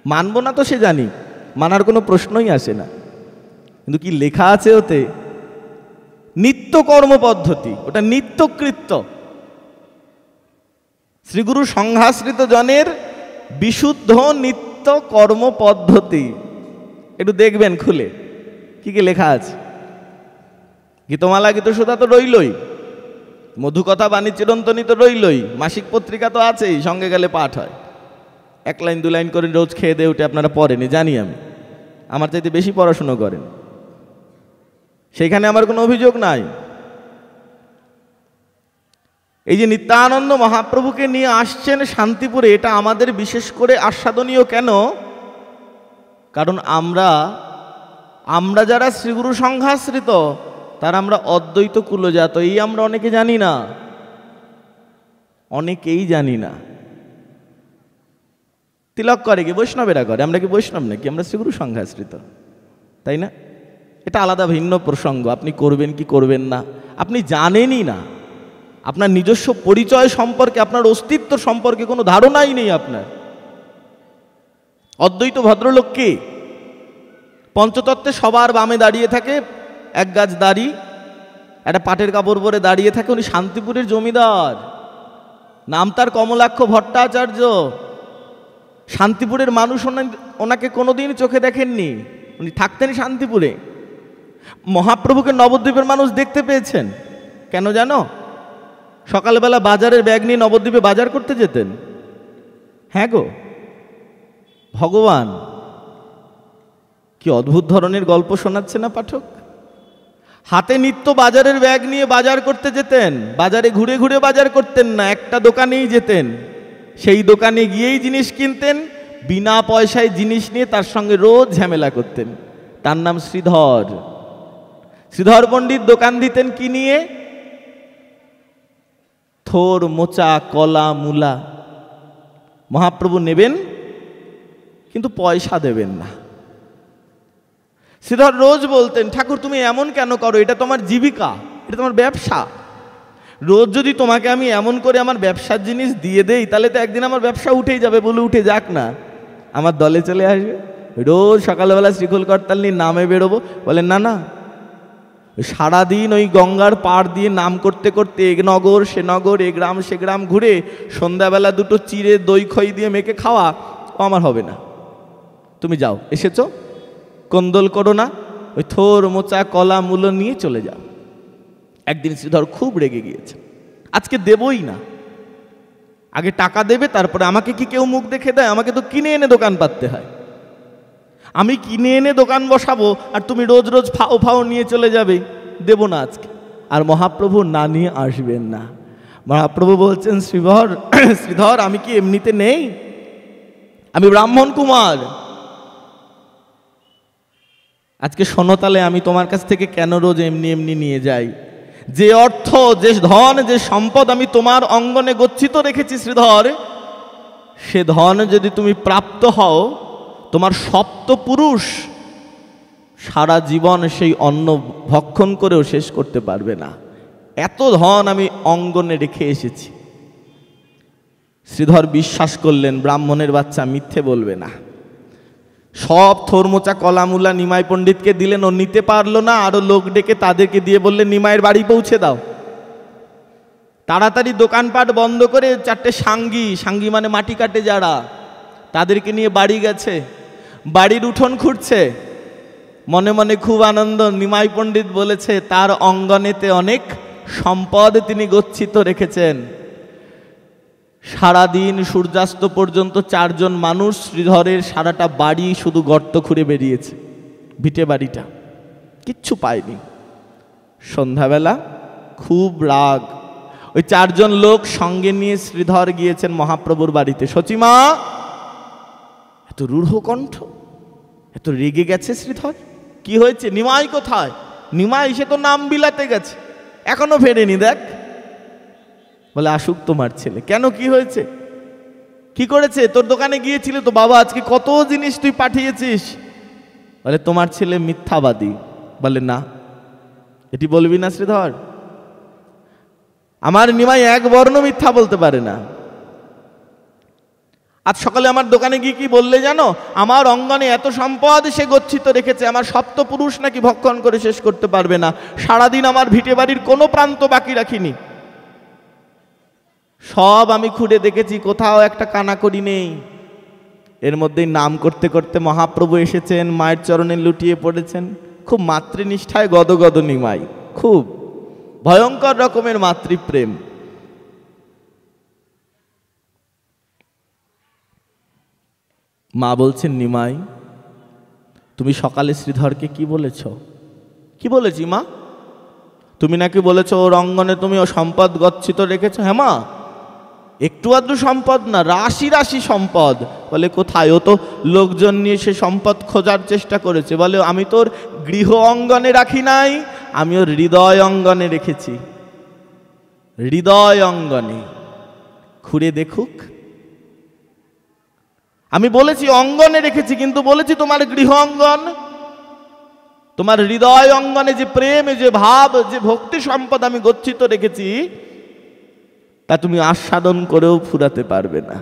মানব না তো সে জানি, মানার কোনো প্রশ্নই আসে না। কিন্তু কি লেখা আছে ওতে? নিত্য কর্ম পদ্ধতি, ওটা নিত্যকৃত্য। শ্রীগুরু সংঘাশ্রিত জনের বিশুদ্ধ নিত্য কর্ম পদ্ধতি। একটু দেখবেন খুলে কি কি লেখা আছে। গীতমালা, গীতসুধা তো রইলই, মধুকথা, বাণী, চিরন্তনী তো রইলই, মাসিক পত্রিকা তো আছেই, সঙ্গে গেলে পাঠ হয়। 1 লাইন 2 লাইন করে রোজ খেয়ে দিয়ে উঠে আপনারা পড়েনি, জানি আমি। আমার চাইতে বেশি পড়াশুনো করেন, সেইখানে আমার কোনো অভিযোগ নাই। এই যে নিত্যানন্দ মহাপ্রভুকে নিয়ে আসছেন শান্তিপুরে, এটা আমাদের বিশেষ করে আস্বাদনীয় কেন? কারণ আমরা যারা শ্রীগুরু সংঘাশ্রিত তারা আমরা অদ্বৈত কুলজাত, এই আমরা অনেকে জানি না, অনেকেই জানি না। তিলক করে কি? বৈষ্ণবেরা করে। আমরা কি বৈষ্ণব নাকি? আমরা শ্রীগুরু সংঘাশ্রিত, তাই না? এটা আলাদা ভিন্ন প্রসঙ্গ। আপনি করবেন কি করবেন না আপনি জানেনই না। আপনার নিজস্ব পরিচয় সম্পর্কে, আপনার অস্তিত্ব সম্পর্কে কোনো ধারণাই নেই আপনার। অদ্বৈত ভদ্রলোক কে? পঞ্চতত্ত্বে সবার বামে দাঁড়িয়ে থাকে, 1 গাছ দাড়ি, একটা পাটের কাপড় পরে দাঁড়িয়ে থাকে। উনি শান্তিপুরের জমিদার, নাম তার কমলাক্ষ ভট্টাচার্য। শান্তিপুরের মানুষ ওনাকে কোনোদিন চোখে দেখেননি, উনি থাকতেন শান্তিপুরে। মহাপ্রভুকে নবদ্বীপের মানুষ দেখতে পেয়েছেন কেন জানো? সকালবেলা বাজারের ব্যাগ নিয়ে নবদ্বীপে বাজার করতে যেতেন। হ্যাঁ গো ভগবান, কি অদ্ভুত ধরনের গল্প শোনাচ্ছে না পাঠক? হাতে নিত্য বাজারের ব্যাগ নিয়ে বাজার করতে যেতেন। বাজারে ঘুরে ঘুরে বাজার করতেন না, একটা দোকানেই যেতেন। সেই দোকানে গিয়েই জিনিস কিনতেন, বিনা পয়সায় জিনিস নিয়ে তার সঙ্গে রোজ ঝামেলা করতেন। তার নাম শ্রীধর। শ্রীধর পণ্ডিত দোকান দিতেন কি নিয়ে? থোর, মোচা, কলা, মূলা। মহাপ্রভু নেবেন কিন্তু পয়সা দেবেন না। শ্রীধর রোজ বলতেন, ঠাকুর তুমি এমন কেন করো? এটা তোমার জীবিকা, এটা তোমার ব্যবসা। রোজ যদি তোমাকে আমি এমন করে আমার ব্যবসার জিনিস দিয়ে দেই, তাহলে তো একদিন আমার ব্যবসা উঠেই যাবে। বলে উঠে যাক না, আমার দলে চলে আসবে। রোজ সকালবেলা শ্রীখোল করতাল নিয়ে নামে বেরোবো। বলেন না না, সারাদিন ওই গঙ্গার পাড় দিয়ে নাম করতে করতে এ নগর সে নগর, এ গ্রাম সে গ্রাম ঘুরে সন্ধ্যাবেলা 2টো চিড়ে দই খই দিয়ে মেখে খাওয়া ও আমার হবে না। তুমি যাও, এসেছো, কোন্দল করো না, ওই থোর, মোচা, কলা, মূলো নিয়ে চলে যাও। একদিন শ্রীধর খুব রেগে গিয়েছে, আজকে দেবই না। আগে টাকা দেবে, তারপরে আমাকে কি কেউ মুখ দেখে দেয়? আমাকে তো কিনে এনে দোকান পাততে হয়। আমি কিনে এনে দোকান বসাবো আর তুমি রোজ রোজ ফাও ফাও নিয়ে চলে যাবে, দেব না আজকে। আর মহাপ্রভু না নিয়ে আসবেন না। মহাপ্রভু বলছেন, শ্রীধর আমি কি এমনিতে নেই? আমি ব্রাহ্মণ কুমার। আজকে শোনো তাহলে আমি তোমার কাছ থেকে কেন রোজ এমনি এমনি নিয়ে যাই। যে অর্থ, যে ধন, যে সম্পদ আমি তোমার অঙ্গনে গচ্ছিত রেখেছি শ্রীধর, সে ধন যদি তুমি প্রাপ্ত হও, তোমার সপ্তপুরুষ সারা জীবন সেই অন্ন ভক্ষণ করেও শেষ করতে পারবে না। এত ধন আমি অঙ্গনে রেখে এসেছি। শ্রীধর বিশ্বাস করলেন ব্রাহ্মণের বাচ্চা মিথ্যে বলবে না। সব থরমোচা কলামুলা নিমাই পণ্ডিতকে দিলেন, ও নিতে পারলো না। আরো লোক ডেকে তাদেরকে দিয়ে বললেন নিমাইয়ের বাড়ি পৌঁছে দাও। তাড়াতাড়ি দোকানপাট বন্ধ করে 4টে সাঙ্গী মানে মাটি কাটে যারা, তাদেরকে নিয়ে বাড়ি গেছে। বাড়ির উঠোন খুঁড়ছে, মনে মনে খুব আনন্দ। নিমাই পণ্ডিত বলেছে তার অঙ্গনেতে অনেক সম্পদ তিনি গচ্ছিত রেখেছেন। সারাদিন সূর্যাস্ত পর্যন্ত 4 জন মানুষ শ্রীধরের সারাটা বাড়ি শুধু গর্ত খুঁড়ে বেরিয়েছে, ভিটে বাড়িটা, কিচ্ছু পায়নি। সন্ধ্যাবেলা খুব রাগ, ওই 4 জন লোক সঙ্গে নিয়ে শ্রীধর গিয়েছেন মহাপ্রভুর বাড়িতে। সচিমা, এত রূঢ় কণ্ঠ, এত রেগে গেছে শ্রীধর। কি হয়েছে? নিমাই কোথায়? নিমাই সে তো নাম বিলাতে গেছে, এখনো ফেরেনি, দেখ। বলে আসুক তোমার ছেলে। কেন, কি হয়েছে? কি করেছে? তোর দোকানে গিয়েছিলে তো বাবা, আজকে কত জিনিস তুই পাঠিয়েছিস। বলে তোমার ছেলে মিথ্যাবাদী। বলে না, এটি বলবি না শ্রীধর। আমার নিমাই এক বর্ণ মিথ্যা বলতে পারে না। আজ সকালে আমার দোকানে গিয়ে কি বললে জানো? আমার অঙ্গনে এত সম্পদ সে গচ্ছিত রেখেছে, আমার সপ্তপুরুষ নাকি ভক্ষণ করে শেষ করতে পারবে না। সারাদিন আমার ভিটে বাড়ির কোনো প্রান্ত বাকি রাখিনি, সব আমি খুঁড়ে দেখেছি, কোথাও একটা কানাকড়ি নেই। এর মধ্যেই নাম করতে করতে মহাপ্রভু এসেছেন, মায়ের চরণে লুটিয়ে পড়েছেন। খুব মাতৃনিষ্ঠায় গদগদ নিমাই, খুব ভয়ঙ্কর রকমের মাতৃপ্রেম। মা বলছেন, নিমাই তুমি সকালে শ্রীধরকে কি বলেছ? কি বলেছি মা? তুমি নাকি বলেছ ওর অঙ্গনে তুমি ও সম্পদ গচ্ছিত রেখেছ। হ্যাঁ মা, একটু আধটু সম্পদ না, রাশি রাশি সম্পদ। বলে কোথায়? ও তো লোকজন নিয়ে সে সম্পদ খোঁজার চেষ্টা করেছে। বলে আমি তোর গৃহ অঙ্গনে রাখি নাই, আমি ওর হৃদয় অঙ্গনে রেখেছি। হৃদয় অঙ্গনে খুঁড়ে দেখুক। আমি বলেছি অঙ্গনে রেখেছি, কিন্তু বলেছি তোমার গৃহ অঙ্গন, তোমার হৃদয় অঙ্গনে যে প্রেম, যে ভাব, যে ভক্তি সম্পদ আমি গচ্ছিত রেখেছি, তা তুমি আস্বাদন করেও ফুরাতে পারবে না।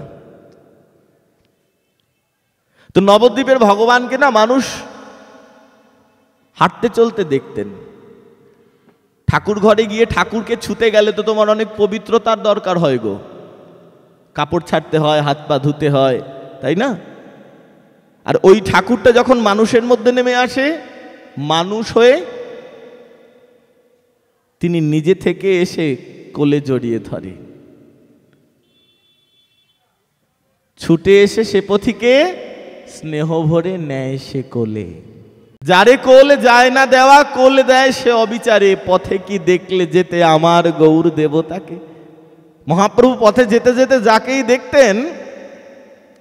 তো নবদ্বীপের ভগবানকে না মানুষ হাঁটতে চলতে দেখতেন। ঠাকুর ঘরে গিয়ে ঠাকুরকে ছুতে গেলে তো তোমার অনেক পবিত্রতার দরকার হয় গো, কাপড় ছাড়তে হয়, হাত পা ধুতে হয়, তাই না? আর ওই ঠাকুরটা যখন মানুষের মধ্যে নেমে আসে, মানুষ হয়ে তিনি নিজে থেকে এসে কোলে জড়িয়ে ধরে, ছুটে এসে সে পথিকে স্নেহ ভরে নেয় সে কোলে। যারে কোলে যায় না দেওয়া, কোলে দেয় সে অবিচারে। পথে কি দেখলে যেতে আমার গৌর দেবতাকে। মহাপ্রভু পথে যেতে যেতে যাকেই দেখতেন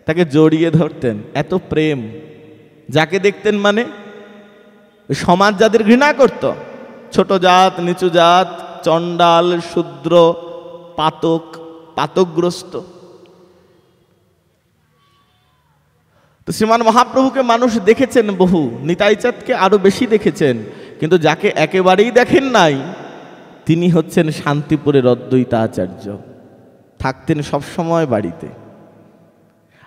তাকে জড়িয়ে ধরতেন, এত প্রেম। যাকে দেখতেন মানে সমাজ যাদের ঘৃণা করত, ছোট জাত, নিচু জাত, চণ্ডাল, শূদ্র, পাতক, পাতকগ্রস্ত, তো শ্রীমান মহাপ্রভুকে মানুষ দেখেছেন বহু, নিতাইচাঁদকে আরো বেশি দেখেছেন, কিন্তু যাকে একেবারেই দেখেন নাই তিনি হচ্ছেন শান্তিপুরের অদ্বৈতাচার্য। থাকতেন সবসময় বাড়িতে,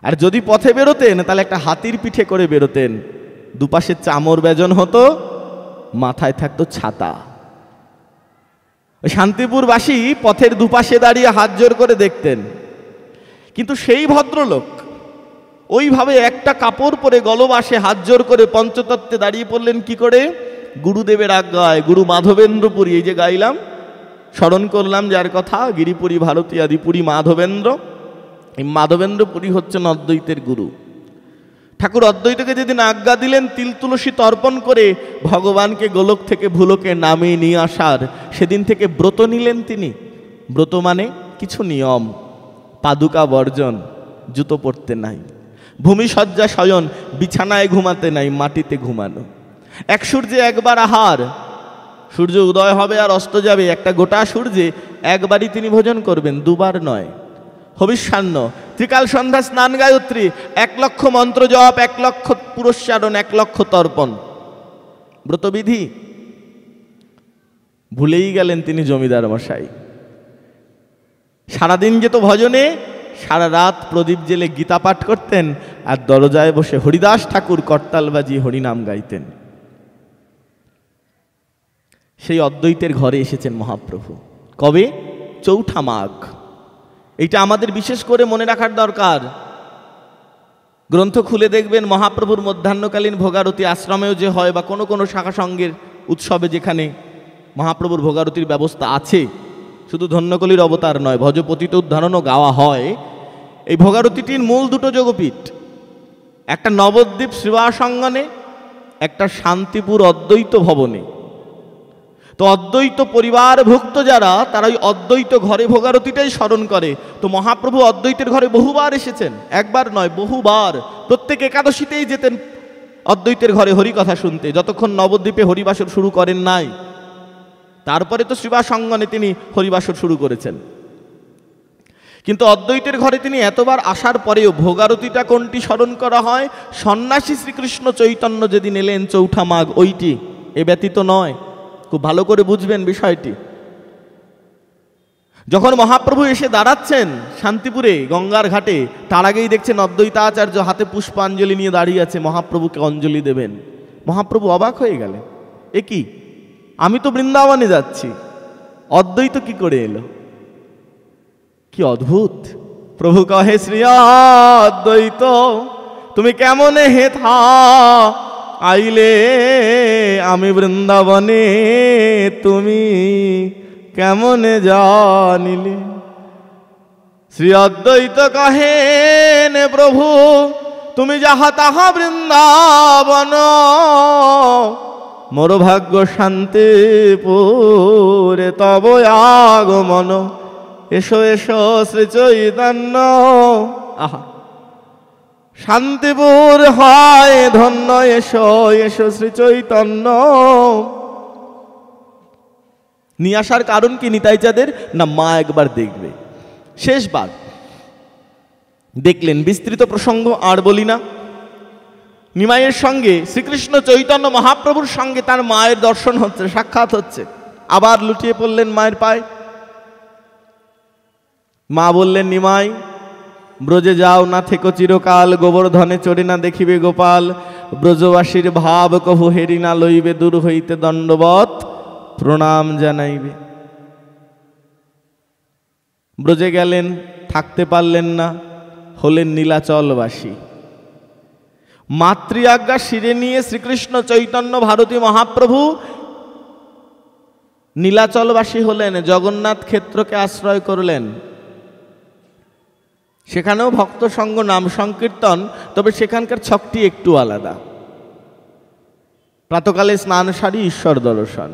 আর যদি পথে বেরোতেন তাহলে একটা হাতির পিঠে করে বেরোতেন, দুপাশে চামর বেজন হতো, মাথায় থাকতো ছাতা। শান্তিপুরবাসী পথের দুপাশে দাঁড়িয়ে হাত জোর করে দেখতেন, কিন্তু সেই ভদ্রলোক ওইভাবে একটা কাপড় পরে গলবাসে হাত জোর করে পঞ্চতত্ত্বে দাঁড়িয়ে পড়লেন। কি করে? গুরুদেবের আজ্ঞায়। গুরু মাধবেন্দ্রপুরী, এই যে গাইলাম, স্মরণ করলাম যার কথা, গিরিপুরী ভারতী আদিপুরী মাধবেন্দ্র। এই মাধবেন্দ্রপুরী হচ্ছেন অদ্বৈতের গুরু। ঠাকুর অদ্বৈতকে যেদিন আজ্ঞা দিলেন তিল তুলসী তর্পণ করে ভগবানকে গোলক থেকে ভুলোকে নামিয়ে নিয়ে আসার, সেদিন থেকে ব্রত নিলেন তিনি। ব্রত মানে কিছু নিয়ম, পাদুকা বর্জন, জুতো পরতে নাই, ভূমিসজ্জা শয়ন, বিছানায় ঘুমাতে নাই, মাটিতে ঘুমানো, এক সূর্যে একবার আহার, সূর্য উদয় হবে আর অস্ত যাবে, একটা গোটা সূর্যে একবারই তিনি ভোজন করবেন, দুবার নয়। হবিষ্যান্ন, ত্রিকাল সন্ধ্যা স্নান গায়ত্রী, 1,00,000 মন্ত্র জপ, 1,00,000 পুরস্চারণ, 1,00,000 তর্পণ, ব্রতবিধি। ভুলেই গেলেন তিনি জমিদার মশাই। সারাদিন যেত ভজনে, সারা রাত প্রদীপ জেলে গীতা পাঠ করতেন, আর দরজায় বসে হরিদাস ঠাকুর করতাল বাজিয়ে হরিনাম গাইতেন। সেই অদ্বৈতের ঘরে এসেছেন মহাপ্রভু। কবে? চৌঠা মাঘ। এইটা আমাদের বিশেষ করে মনে রাখার দরকার। গ্রন্থ খুলে দেখবেন মহাপ্রভুর মধ্যাহ্নকালীন ভোগারতি আশ্রমেও যে হয়, বা কোনো কোনো শাখা সঙ্গের উৎসবে যেখানে মহাপ্রভুর ভোগারতির ব্যবস্থা আছে, শুধু ধন্যকলির অবতার নয়, ভজপতিত উদ্ধারণও গাওয়া হয়। এই ভোগারতিটির মূল দুটো যোগপীঠ, একটা নবদ্বীপ শ্রীবাসঙ্গনে, একটা শান্তিপুর অদ্বৈত ভবনে। তো অদ্বৈত পরিবার ভুক্ত যারা, তারা ওই অদ্বৈত ঘরে ভোগারতিটাই স্মরণ করে। তো মহাপ্রভু অদ্বৈতের ঘরে বহুবার এসেছেন, একবার নয় বহুবার। প্রত্যেক একাদশীতেই যেতেন অদ্বৈতের ঘরে হরিকথা শুনতে, যতক্ষণ নবদ্বীপে হরিবাসর শুরু করেন নাই। তারপরে তো শ্রীবাসঙ্গনে তিনি হরিবাসর শুরু করেছেন। কিন্তু অদ্বৈতের ঘরে তিনি এতবার আসার পরেও ভোগারতিটা কোনটি স্মরণ করা হয়? সন্ন্যাসী শ্রীকৃষ্ণ চৈতন্য যেদিন এলেন চৌঠা মাঘ, ওইটি, এ ব্যতীত নয়। খুব ভালো করে বুঝবেন বিষয়টি। যখন মহাপ্রভু এসে দাঁড়াচ্ছেন শান্তিপুরে গঙ্গার ঘাটে, তার আগেই দেখছেন অদ্বৈতাচার্য হাতে পুষ্পাঞ্জলি নিয়ে দাঁড়িয়ে আছে, মহাপ্রভুকে অঞ্জলি দেবেন। মহাপ্রভু অবাক হয়ে গেলেন, এ কি, আমি তো বৃন্দাবনে যাচ্ছি, অদ্বৈত কি করে এলো? কি অদ্ভুত! প্রভু কহে, শ্রী অদ্বৈত তুমি কেমনে হেথা আইলে, আমি বৃন্দাবনে তুমি কেমনে জানিলে। শ্রী অদ্বৈত কহেন, প্রভু তুমি যাহা তাহা বৃন্দাবন, মোর ভাগ্য শান্তিপুরে তব আগমন। এসো এসো শ্রী চৈতন্য, আহা শান্তিপুর হয় ধন্য, এসো এসো শ্রী চৈতন্য। নিয়ে আসার কারণ কি নিতাইচাঁদের? না, মা একবার দেখবে, শেষবার দেখলেন। বিস্তৃত প্রসঙ্গ আর বলি না। নিমাইয়ের সঙ্গে শ্রীকৃষ্ণ চৈতন্য মহাপ্রভুর সঙ্গে তার মায়ের দর্শন হচ্ছে, সাক্ষাৎ হচ্ছে। আবার লুটিয়ে পড়লেন মায়ের পায়ে। মা বললেন, নিমাই ব্রজে যাও না থেকো চিরকাল, গোবর্ধনে চড়ে না দেখিবে গোপাল, ব্রজবাসীর ভাব কভু হেরি না লইবে, দূর হইতে দণ্ডবত প্রণাম জানাইবে। ব্রজে গেলেন, থাকতে পারলেন না, হলেন নীলাচলবাসী। মাতৃ আজ্ঞা শিরে নিয়ে শ্রীকৃষ্ণ চৈতন্য ভারতী মহাপ্রভু নীলাচলবাসী হলেন, জগন্নাথ ক্ষেত্রকে আশ্রয় করলেন। সেখানেও ভক্ত সঙ্গ, নাম সংকীর্তন, তবে সেখানকার ছকটি একটু আলাদা। প্রাতকালে স্নান সারি ঈশ্বর দর্শন,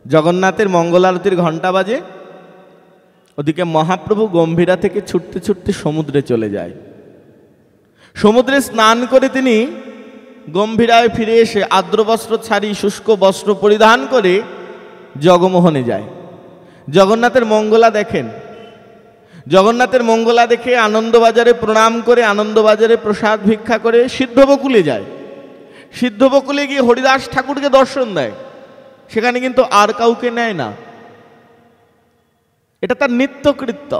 জগন্নাথের মঙ্গলারতির ঘণ্টা বাজে, ওদিকে মহাপ্রভু গম্ভীরা থেকে ছুটতে ছুটতে সমুদ্রে চলে যায়। সমুদ্রে স্নান করে তিনি গম্ভীরায় ফিরে এসে আর্দ্র বস্ত্র ছাড়ি শুষ্ক বস্ত্র পরিধান করে জগমোহনে যায়। জগন্নাথের মঙ্গলা দেখেন, জগন্নাথের মঙ্গলা দেখে আনন্দবাজারে প্রণাম করে, আনন্দবাজারে প্রসাদ ভিক্ষা করে সিদ্ধবকুলে যায়। সিদ্ধবকুলে গিয়ে হরিদাস ঠাকুরকে দর্শন দেয়। সেখানে কিন্তু আর কাউকে নেয় না, এটা তার নিত্যকৃত্য,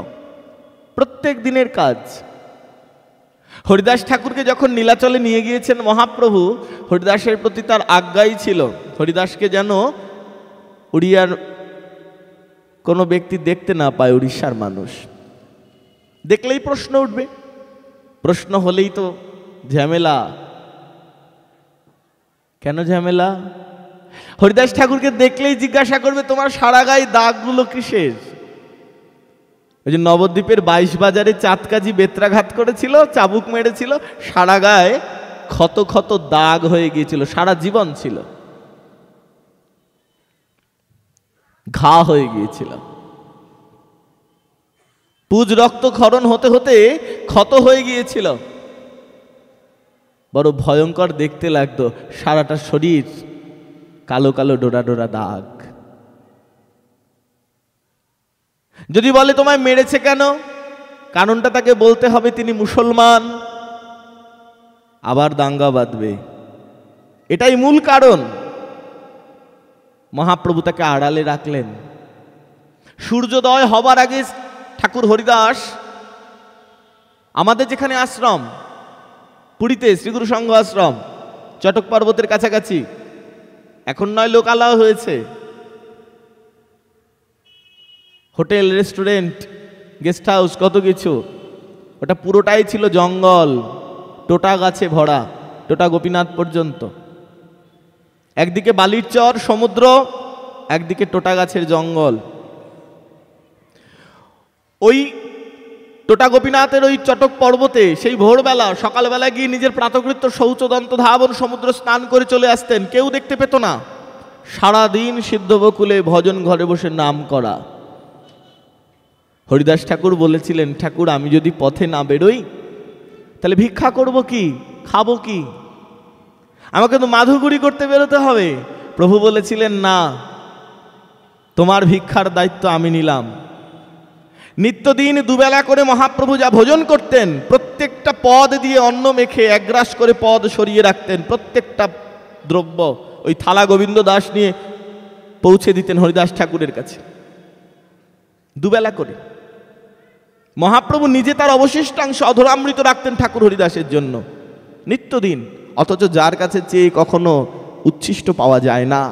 প্রত্যেক দিনের কাজ। হরিদাস ঠাকুরকে যখন নীলাচলে নিয়ে গিয়েছেন মহাপ্রভু, হরিদাসের প্রতি তার আজ্ঞাই ছিল, হরিদাসকে যেন উড়িয়ার কোনো ব্যক্তি দেখতে না পায়, উড়িষ্যার মানুষ দেখলেই প্রশ্ন উঠবে, প্রশ্ন হলেই তো ঝামেলা। কেন ঝামেলা? হরিদাস ঠাকুরকে দেখলেই জিজ্ঞাসা করবে, তোমার সারা গায়ে দাগগুলো কিসের? ওই যে নবদ্বীপের 22 বাজারে চাঁদকাজি বেত্রাঘাত করেছিল, চাবুক মেরেছিল, সারা গায়ে ক্ষত ক্ষত দাগ হয়ে গিয়েছিল, সারা জীবন ছিল, ঘা হয়ে গিয়েছিল। পুজ রক্তক্ষরণ হতে হতে ক্ষত হয়ে গিয়েছিল, বড় ভয়ঙ্কর দেখতে লাগতো। সারাটা শরীর কালো কালো ডোরা ডোরা দাগ। যদি বলে তোমায় মেরেছে কেন, কারণটা তাকে বলতে হবে তিনি মুসলমান, আবার দাঙ্গা বাঁধবে, এটাই মূল কারণ। মহাপ্রভু তাকে আড়ালে রাখলেন। সূর্যোদয় হবার আগে ঠাকুর হরিদাস আমাদের যেখানে আশ্রম পুরীতে শ্রীগুরু সংঘ আশ্রম চটক পর্বতের কাছাকাছি, এখন নয় লোকালয় হয়েছে, হোটেল রেস্টুরেন্ট গেস্ট হাউস কত কিছু, ওটা পুরোটাই ছিল জঙ্গল, টোটা গাছে ভরা, টোটা গোপীনাথ পর্যন্ত। একদিকে বালির চর সমুদ্র, একদিকে টোটা গাছের জঙ্গল। ওই টোটা গোপীনাথের ওই চটক পর্বতে সেই ভোরবেলা সকালবেলা গিয়ে নিজের প্রাতকৃত্য শৌচদন্ত ধাবন সমুদ্র স্নান করে চলে আসতেন, কেউ দেখতে পেত না। সারাদিন সিদ্ধ বকুলে ভজন ঘরে বসে নাম করা। হরিদাস ঠাকুর বলেছিলেন, ঠাকুর আমি যদি পথে না বেরোই তাহলে ভিক্ষা করব কি, খাবো কি, আমাকে তো মাধুগুড়ি করতে বেরোতে হবে। প্রভু বলেছিলেন, না, তোমার ভিক্ষার দায়িত্ব আমি নিলাম। নিত্যদিন দুবেলা করে মহাপ্রভু যা ভোজন করতেন, প্রত্যেকটা পদ দিয়ে অন্ন মেখে একগ্রাস করে পদ সরিয়ে রাখতেন, প্রত্যেকটা দ্রব্য ওই থালা গোবিন্দ দাস নিয়ে পৌঁছে দিতেন হরিদাস ঠাকুরের কাছে, দুবেলা করে। মহাপ্রভু নিজে তার অবশিষ্টাংশ অধরামৃত রাখতেন ঠাকুর হরিদাসের জন্য নিত্যদিন, অথচ যার কাছে চেয়ে কখনো উচ্ছিষ্ট পাওয়া যায় না।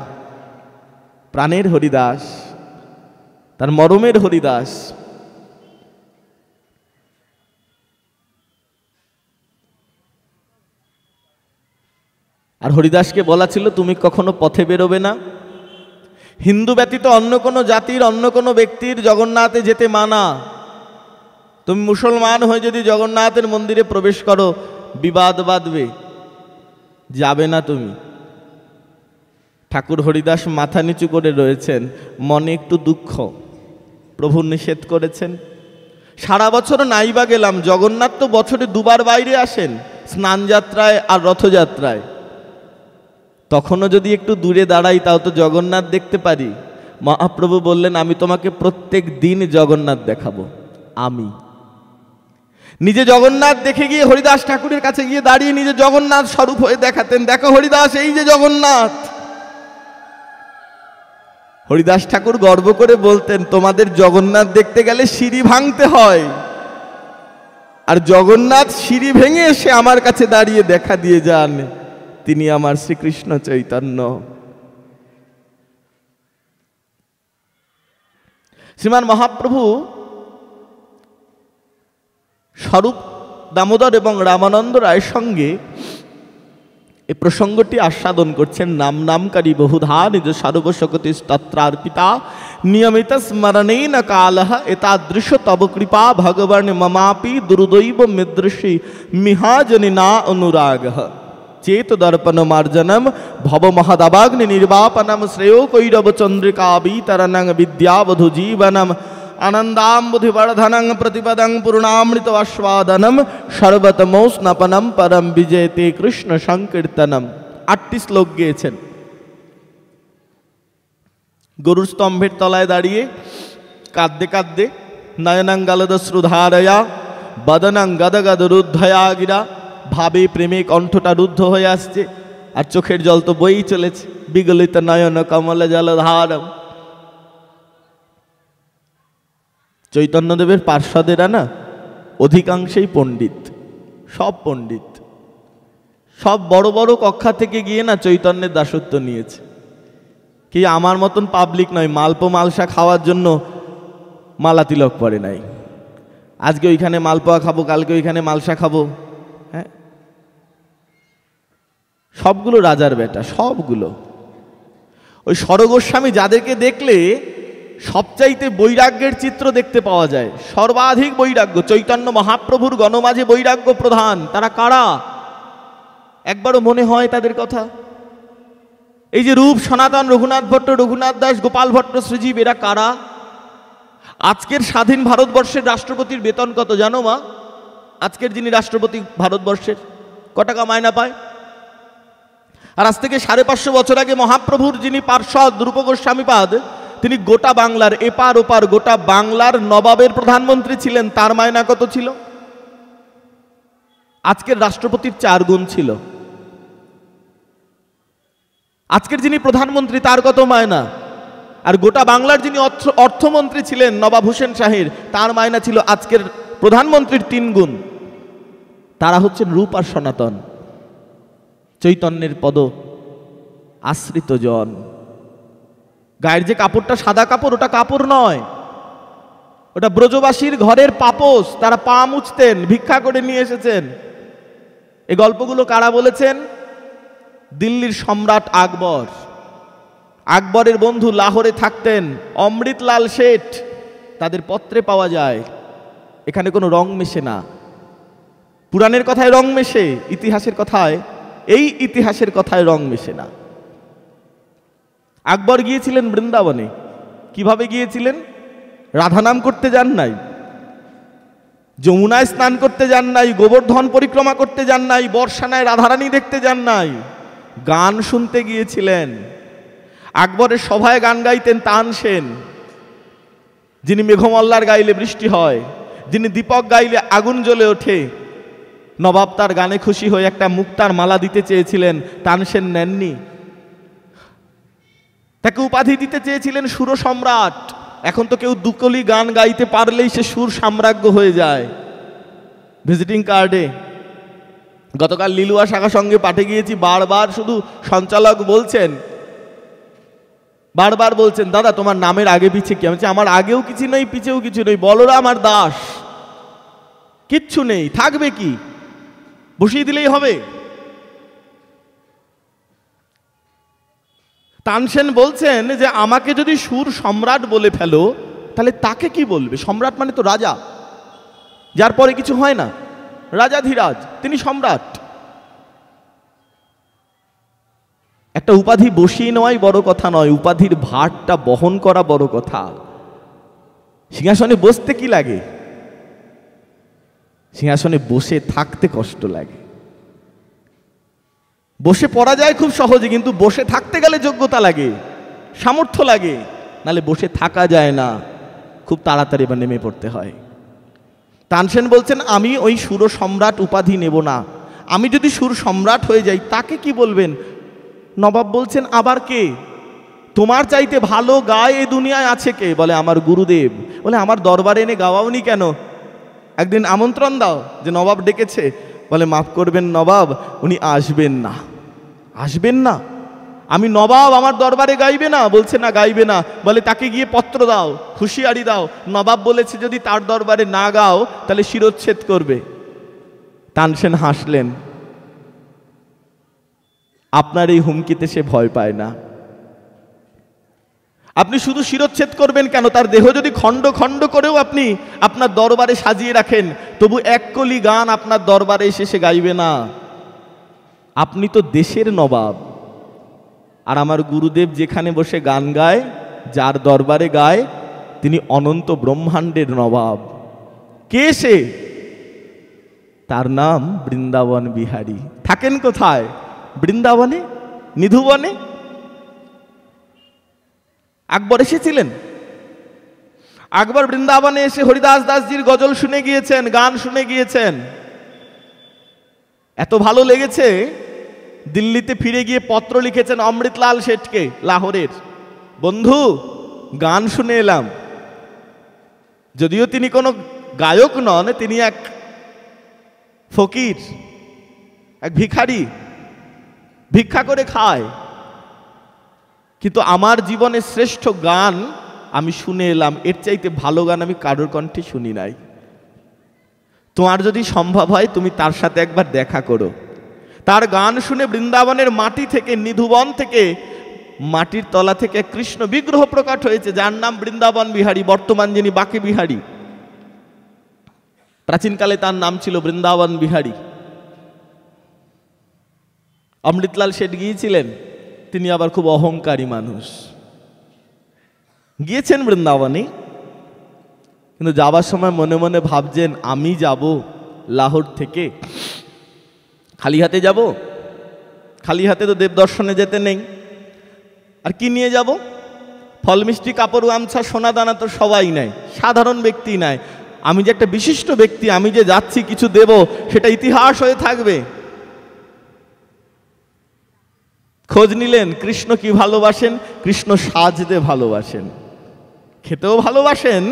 প্রাণের হরিদাস, তার মরমের হরিদাস। আর হরিদাসকে বলা ছিল, তুমি কখনো পথে বেরোবে না, হিন্দু ব্যতীত অন্য কোনো জাতির অন্য কোনো ব্যক্তির জগন্নাথে যেতে মানা। তুমি মুসলমান হয়ে যদি জগন্নাথের মন্দিরে প্রবেশ করো, বিবাদ বাঁধবে, যাবে না তুমি। ঠাকুর হরিদাস মাথা নিচু করে রয়েছেন, মনে একটু দুঃখ, প্রভু নিষেধ করেছেন। সারা বছর নাইবা গেলাম, জগন্নাথ তো বছরে দুবার বাইরে আসেন, স্নান যাত্রায় আর রথযাত্রায়, তখনও যদি একটু দূরে দাঁড়াই তাও তো জগন্নাথ দেখতে পারি। মহাপ্রভু বললেন, আমি তোমাকে প্রত্যেক দিন জগন্নাথ দেখাবো। আমি নিজে জগন্নাথ দেখে গিয়ে হরিদাস ঠাকুরের কাছে গিয়ে দাঁড়িয়ে নিজে জগন্নাথ স্বরূপ হয়ে দেখাতেন, দেখো হরিদাস, এই যে জগন্নাথ। হরিদাস ঠাকুর গর্ব করে বলতেন, তোমাদের জগন্নাথ দেখতে গেলে সিঁড়ি ভাঙতে হয়, আর জগন্নাথ সিঁড়ি ভেঙে এসে আমার কাছে দাঁড়িয়ে দেখা দিয়ে যান, তিনি আমার শ্রীকৃষ্ণ চৈতন্য। শ্রীমান মহাপ্রভু স্বরূপ দামোদর এবং রামানন্দ রায়ের সঙ্গে এই প্রসঙ্গটি আস্বাদন করছেন। নাম নামকারী বহুধা নিজ সর্বশক্তি তত্রার্পিতা নিয়মিত স্মরণেন কালহ এতাদৃশ তব কৃপা ভগবান মমাপি দুর্দৈব মিদৃশি মিহাজনি না অনুরাগঃ চেত দর্পণ মার্জনম ভব মহদাবাগ্নি নির্বাপনম শ্রেयो কৈরব চন্দ্রিকা বিতরণং বিদ্যাবধু জীবনম আনন্দাম্বুধিবর্ধনং প্রতিপদং পূর্ণামৃত আস্বাদনম সর্বতমোস্নপনম পরম বিজয়তে কৃষ্ণ সংকীর্তনম। 8টি শ্লোক গেয়েছেন। গরুর স্তম্ভের তলায় দাঁড়িয়ে কাঁদতে কাঁদতে নয়নং গলদশ্রুধারয়া বদনং গদগদ রুদ্ধয়া গিরা, ভাবে প্রেমে কণ্ঠটা রুদ্ধ হয়ে আসছে, আর চোখের জল তো বই চলেছে। বিগলিত নয়ন কমল জলধারম। চৈতন্যদেবের পার্শ্বদেরা না অধিকাংশই পণ্ডিত, সব পণ্ডিত, সব বড় বড় কক্ষা থেকে গিয়ে না চৈতন্যের দাসত্ব নিয়েছে। কি আমার মতন পাবলিক নয়, মালপো মালসা খাওয়ার জন্য মালা তিলক পরে নাই। আজকে ওইখানে মালপোয়া খাবো, কালকে ওইখানে মালসা খাবো। হ্যাঁ, সবগুলো রাজার বেটা, সবগুলো। ওই সরগোস্বামী যাদেরকে দেখলে সবচাইতে বৈরাগ্যের চিত্র দেখতে পাওয়া যায়, সর্বাধিক বৈরাগ্য, চৈতন্য মহাপ্রভুর গণমাঝে বৈরাগ্য প্রধান, তারা কারা একবারও মনে হয় তাদের কথা? এই যে রূপ সনাতন, রঘুনাথ ভট্ট, রঘুনাথ দাস, গোপাল ভট্ট, শ্রীজীব, এরা কারা? আজকের স্বাধীন ভারতবর্ষের রাষ্ট্রপতির বেতন কত জানো মা? আজকের যিনি রাষ্ট্রপতি ভারতবর্ষের, ক টাকা মায়না পায়? আর আজ থেকে 550 বছর আগে মহাপ্রভুর যিনি পার্ষদ রূপ গোস্বামীপাদ, তিনি গোটা বাংলার এপার ওপার গোটা বাংলার নবাবের প্রধানমন্ত্রী ছিলেন। তার মায়না কত ছিল? আজকের রাষ্ট্রপতির 4 গুণ ছিল। আজকের যিনি প্রধানমন্ত্রী তার কত মায়না? আর গোটা বাংলার যিনি অর্থমন্ত্রী ছিলেন নবাব হোসেন শাহের, তার মায়না ছিল আজকের প্রধানমন্ত্রীর 3 গুণ। তারা হচ্ছেন রূপ আর সনাতন, চৈতন্যের পদ আশ্রিত জন। গায়ের যে কাপড়টা সাদা কাপড়, ওটা কাপড় নয়, ওটা ব্রজবাসীর ঘরের পাপোস। তারা পা মুছতেন, ভিক্ষা করে নিয়ে এসেছেন। এই গল্পগুলো কারা বলেছেন? দিল্লির সম্রাট আকবর। আকবরের বন্ধু লাহোরে থাকতেন অমৃতলাল শেঠ, তাদের পত্রে পাওয়া যায়। এখানে কোনো রং মেশে না। পুরাণের কথায় রং মেশে, ইতিহাসের কথায়, এই ইতিহাসের কথায় রং মেশে না। আকবর গিয়েছিলেন বৃন্দাবনে। কিভাবে গিয়েছিলেন? রাধা নাম করতে যান নাই, যমুনায় স্নান করতে যান নাই, গোবর্ধন পরিক্রমা করতে যান নাই, বর্ষানায় রাধারানী দেখতে যান নাই, গান শুনতে গিয়েছিলেন। আকবরের সভায় গান গাইতেন তানসেন, যিনি মেঘমল্লার গাইলে বৃষ্টি হয়, যিনি দীপক গাইলে আগুন জ্বলে ওঠে। নবাব তার গানে খুশি হয়ে একটা মুক্তার মালা দিতে চেয়েছিলেন, তানসেন নেননি। তাকে উপাধি দিতে চেয়েছিলেন সুর সম্রাট। এখন তো কেউ দুকলি গান গাইতে পারলেই সে সুর সাম্রাজ্ঞ হয়ে যায়। ভিজিটিং কার্ডে গতকাল লিলুয়া শাখা সঙ্গে পাঠে গিয়েছি, বারবার শুধু সঞ্চালক বলছেন, বারবার বলছেন, দাদা তোমার নামের আগে পিছে কি? আমি বলছি, আমার আগেও কিছু নেই, পিছেও কিছু নেই, বলরাম আর দাস, কিচ্ছু নেই, থাকবে কি? বসিয়ে দিলেই হবে। তানসেন বলছেন যে আমাকে যদি সুর সম্রাট বলে ফেলো, তাহলে তাকে কি বলবে? সম্রাট মানে তো রাজা, যার পরে কিছু হয় না, রাজাধিরাজ, তিনি সম্রাট। একটা উপাধি বসিয়ে নেওয়াই বড় কথা নয়, উপাধির ভারটা বহন করা বড় কথা। সিংহাসনে বসতে কি লাগে? সিংহাসনে বসে থাকতে কষ্ট লাগে। বসে পড়া যায় খুব সহজে, কিন্তু বসে থাকতে গেলে যোগ্যতা লাগে, সামর্থ্য লাগে, নালে বসে থাকা যায় না, খুব তাড়াতাড়ি বা নেমে পড়তে হয়। তানসেন বলছেন, আমি ওই সুর সম্রাট উপাধি নেব না। আমি যদি সুর সম্রাট হয়ে যাই, তাকে কি বলবেন? নবাব বলছেন, আবার কে? তোমার চাইতে ভালো গায় এ দুনিয়ায় আছে কে? বলে, আমার গুরুদেব। বলে, আমার দরবারে এনে গাওয়াওনি কেন? একদিন আমন্ত্রণ দাও, যে নবাব ডেকেছে। বলে, মাফ করবেন নবাব, উনি আসবেন না। আসবেন না? আমি নবাব, আমার দরবারে গাইবে না? বলছে, না গাইবে না। বলে, তাকে গিয়ে পত্র দাও, হুঁশিয়ারি দাও, নবাব বলেছে যদি তার দরবারে না গাও তাহলে শিরচ্ছেদ করবে। তানসেন হাসলেন, আপনার এই হুমকিতে সে ভয় পায় না। আপনি শুধু শিরচ্ছেদ করবেন কেন? তার দেহ যদি খণ্ড খণ্ড করেও আপনি আপনার দরবারে সাজিয়ে রাখেন, তবু এক কলি গান আপনার দরবারে এসে সে গাইবে না। আপনি তো দেশের নবাব, আর আমার গুরুদেব যেখানে বসে গান গায়, যার দরবারে গায়, তিনি অনন্ত ব্রহ্মাণ্ডের নবাব। কে সে? তার নাম বৃন্দাবন বিহারী। থাকেন কোথায়? বৃন্দাবনে, নিধুবনে। আকবর এসেছিলেন। আকবর বৃন্দাবনে এসে হরিদাস দাসজির গজল শুনে গিয়েছেন, গান শুনে গিয়েছেন। এত ভালো লেগেছে, দিল্লিতে ফিরে গিয়ে পত্র লিখেছেন অমৃতলাল শেঠকে, লাহোরের, বন্ধু গান শুনে এলাম। যদিও তিনি কোনো গায়ক নন, তিনি এক ফকির, এক ভিখারি, ভিক্ষা করে খায়, কিন্তু আমার জীবনের শ্রেষ্ঠ গান আমি শুনে এলাম। এর চাইতে ভালো গান আমি কারোর কণ্ঠে শুনি নাই। তোমার যদি সম্ভব হয় তুমি তার সাথে একবার দেখা করো। তার গান শুনে বৃন্দাবনের মাটি থেকে, নিধুবন থেকে, মাটির তলা থেকে কৃষ্ণ বিগ্রহ প্রকট হয়েছে, যার নাম বৃন্দাবন বিহারী। বর্তমান যিনি বাকি বিহারী, প্রাচীনকালে তার নাম ছিল বৃন্দাবন বিহারী। অমৃতলাল শেঠ গিয়েছিলেন, তিনি আবার খুব অহংকারী মানুষ। গিয়েছেন বৃন্দাবনে, কিন্তু যাবার সময় মনে মনে ভাবছেন আমি যাব লাহোর থেকে খালি হাতে যাব? খালি হাতে তো দেব দর্শনে যেতে নেই। আর কি নিয়ে যাব? ফল মিষ্টি কাপড় গামছা সোনা দানা তো সবাই নেয়, সাধারণ ব্যক্তি নেয়। আমি যে একটা বিশিষ্ট ব্যক্তি, আমি যে যাচ্ছি কিছু দেব, সেটা ইতিহাস হয়ে থাকবে। খোঁজ নিলেন কৃষ্ণ কি ভালোবাসেন? কৃষ্ণ সাজতে ভালোবাসেন, খেতেও ভালোবাসেন,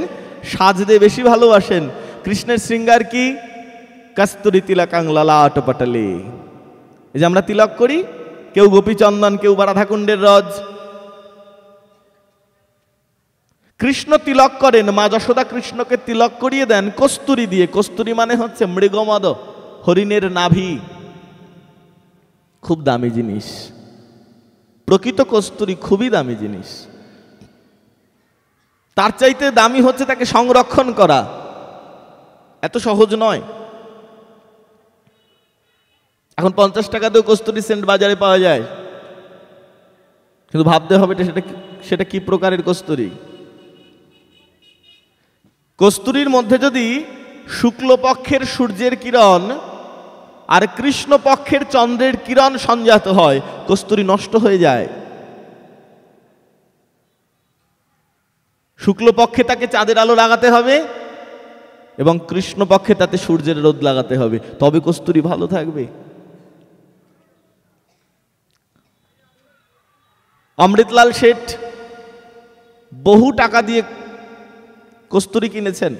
সাজতে বেশি ভালোবাসেন। কৃষ্ণের শৃঙ্গার কি? কস্তুরী তিলকাং ললাট পটলে। এই যে আমরা তিলক করি, কেউ গোপীচন্দন, কেউ বা রাধাকুণ্ডের রজ। কৃষ্ণ তিলক করেন, মা যশোদা কৃষ্ণকে তিলক করিয়ে দেন কস্তুরী দিয়ে। কস্তুরী মানে হচ্ছে মৃগমদ, হরিণের নাভি। খুব দামি জিনিস, প্রকৃত কস্তুরী খুবই দামি জিনিস। তার চাইতে দামি হচ্ছে তাকে সংরক্ষণ করা, এত সহজ নয়। এখন 50 টাকাতেও কস্তুরী সেন্ট বাজারে পাওয়া যায়, কিন্তু ভাবতে হবে সেটা কি প্রকারের কস্তুরী। কস্তুরীর মধ্যে যদি শুক্লপক্ষের সূর্যের কিরণ আর কৃষ্ণপক্ষের চন্দ্রের কিরণ সংজাত হয়, কস্তুরী নষ্ট হয়ে যায়। শুক্লপক্ষে তাকে চাঁদের আলো লাগাতে হবে এবং কৃষ্ণপক্ষে তাতে সূর্যের রোদ লাগাতে হবে, তবে কস্তুরী ভালো থাকবে। অমৃতলাল শেঠ বহু টাকা দিয়ে কস্তুরী কিনেছেন।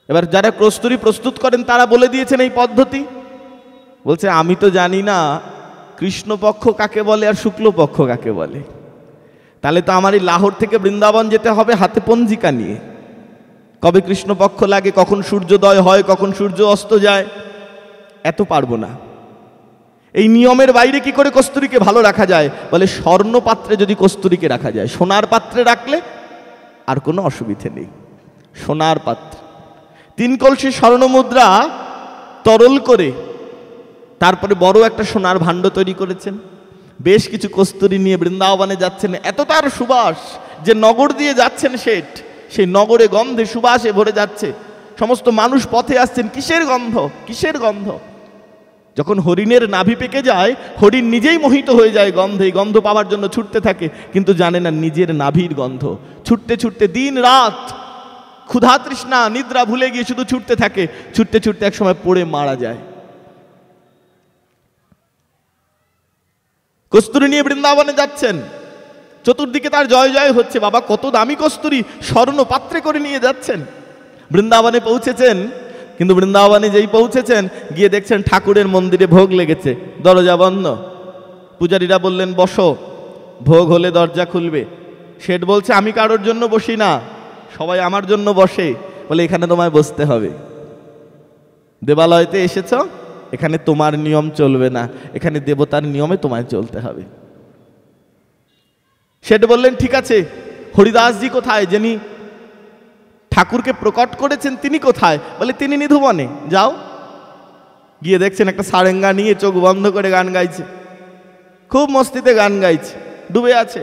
এবার যারা কস্তুরী প্রস্তুত করেন তারা বলে দিয়েছেন এই পদ্ধতি। বলছে আমি তো জানি না কৃষ্ণপক্ষ কাকে বলে আর শুক্লপক্ষ কাকে বলে, তাহলে তো আমার এই লাহোর থেকে বৃন্দাবন যেতে হবে হাতে পঞ্জিকা নিয়ে, কবে কৃষ্ণপক্ষ লাগে, কখন সূর্যোদয় হয়, কখন সূর্য অস্ত যায়, এত পারবো না। এই নিয়মের বাইরে কি করে কস্তুরীকে ভালো রাখা যায়? বলে স্বর্ণ পাত্রে যদি কস্তুরীকে রাখা যায়, সোনার পাত্রে রাখলে আর কোনো অসুবিধে নেই। সোনার পাত্র 3 কলসি স্বর্ণ মুদ্রা তরল করে তারপরে বড় একটা সোনার ভাণ্ড তৈরি করেছেন। বেশ কিছু কস্তুরী নিয়ে বৃন্দাবনে যাচ্ছেন। এত তার সুবাস যে নগর দিয়ে যাচ্ছেন শেঠ, সেই নগরে গন্ধে সুবাসে ভরে যাচ্ছে। সমস্ত মানুষ পথে আসছেন, কিসের গন্ধ, কিসের গন্ধ। যখন হরিণের নাভি পেকে যায়, হরিণ নিজেই মোহিত হয়ে যায় গন্ধে, এই গন্ধ পাওয়ার জন্য ছুটতে থাকে, কিন্তু জানে না নিজের নাভির গন্ধ। ছুটতে ছুটতে দিন রাত, ক্ষুধা তৃষ্ণা নিদ্রা ভুলে গিয়ে শুধু ছুটতে থাকে। ছুটতে ছুটতে এক সময় পড়ে মারা যায়। কস্তুরী নিয়ে বৃন্দাবনে যাচ্ছেন, চতুর্দিকে তার জয় জয় হচ্ছে। বাবা কত দামি কস্তুরী, স্বর্ণ পাত্রে করে নিয়ে যাচ্ছেন। বৃন্দাবনে পৌঁছেছেন, কিন্তু বৃন্দাবনে যেই পৌঁছেছেন গিয়ে দেখছেন ঠাকুরের মন্দিরে ভোগ লেগেছে, দরজা বন্ধ। পূজারীরা বললেন বসো, ভোগ হলে দরজা খুলবে। শেঠ বলছে আমি কারোর জন্য বসি না, সবাই আমার জন্য বসে। বলে এখানে তোমায় বসতে হবে, দেবালয়তে এসেছ, এখানে তোমার নিয়ম চলবে না, এখানে দেবতার নিয়মে তোমায় চলতে হবে। শেঠ বললেন ঠিক আছে, হরিদাসজি কোথায়, যিনি ঠাকুরকে প্রকট করেছেন তিনি কোথায়? বলে তিনি নিধুবনে। যাও। গিয়ে দেখছেন একটা সারেঙ্গা নিয়ে চোখ বন্ধ করে গান গাইছে, খুব মস্তিতে গান গাইছে, ডুবে আছে,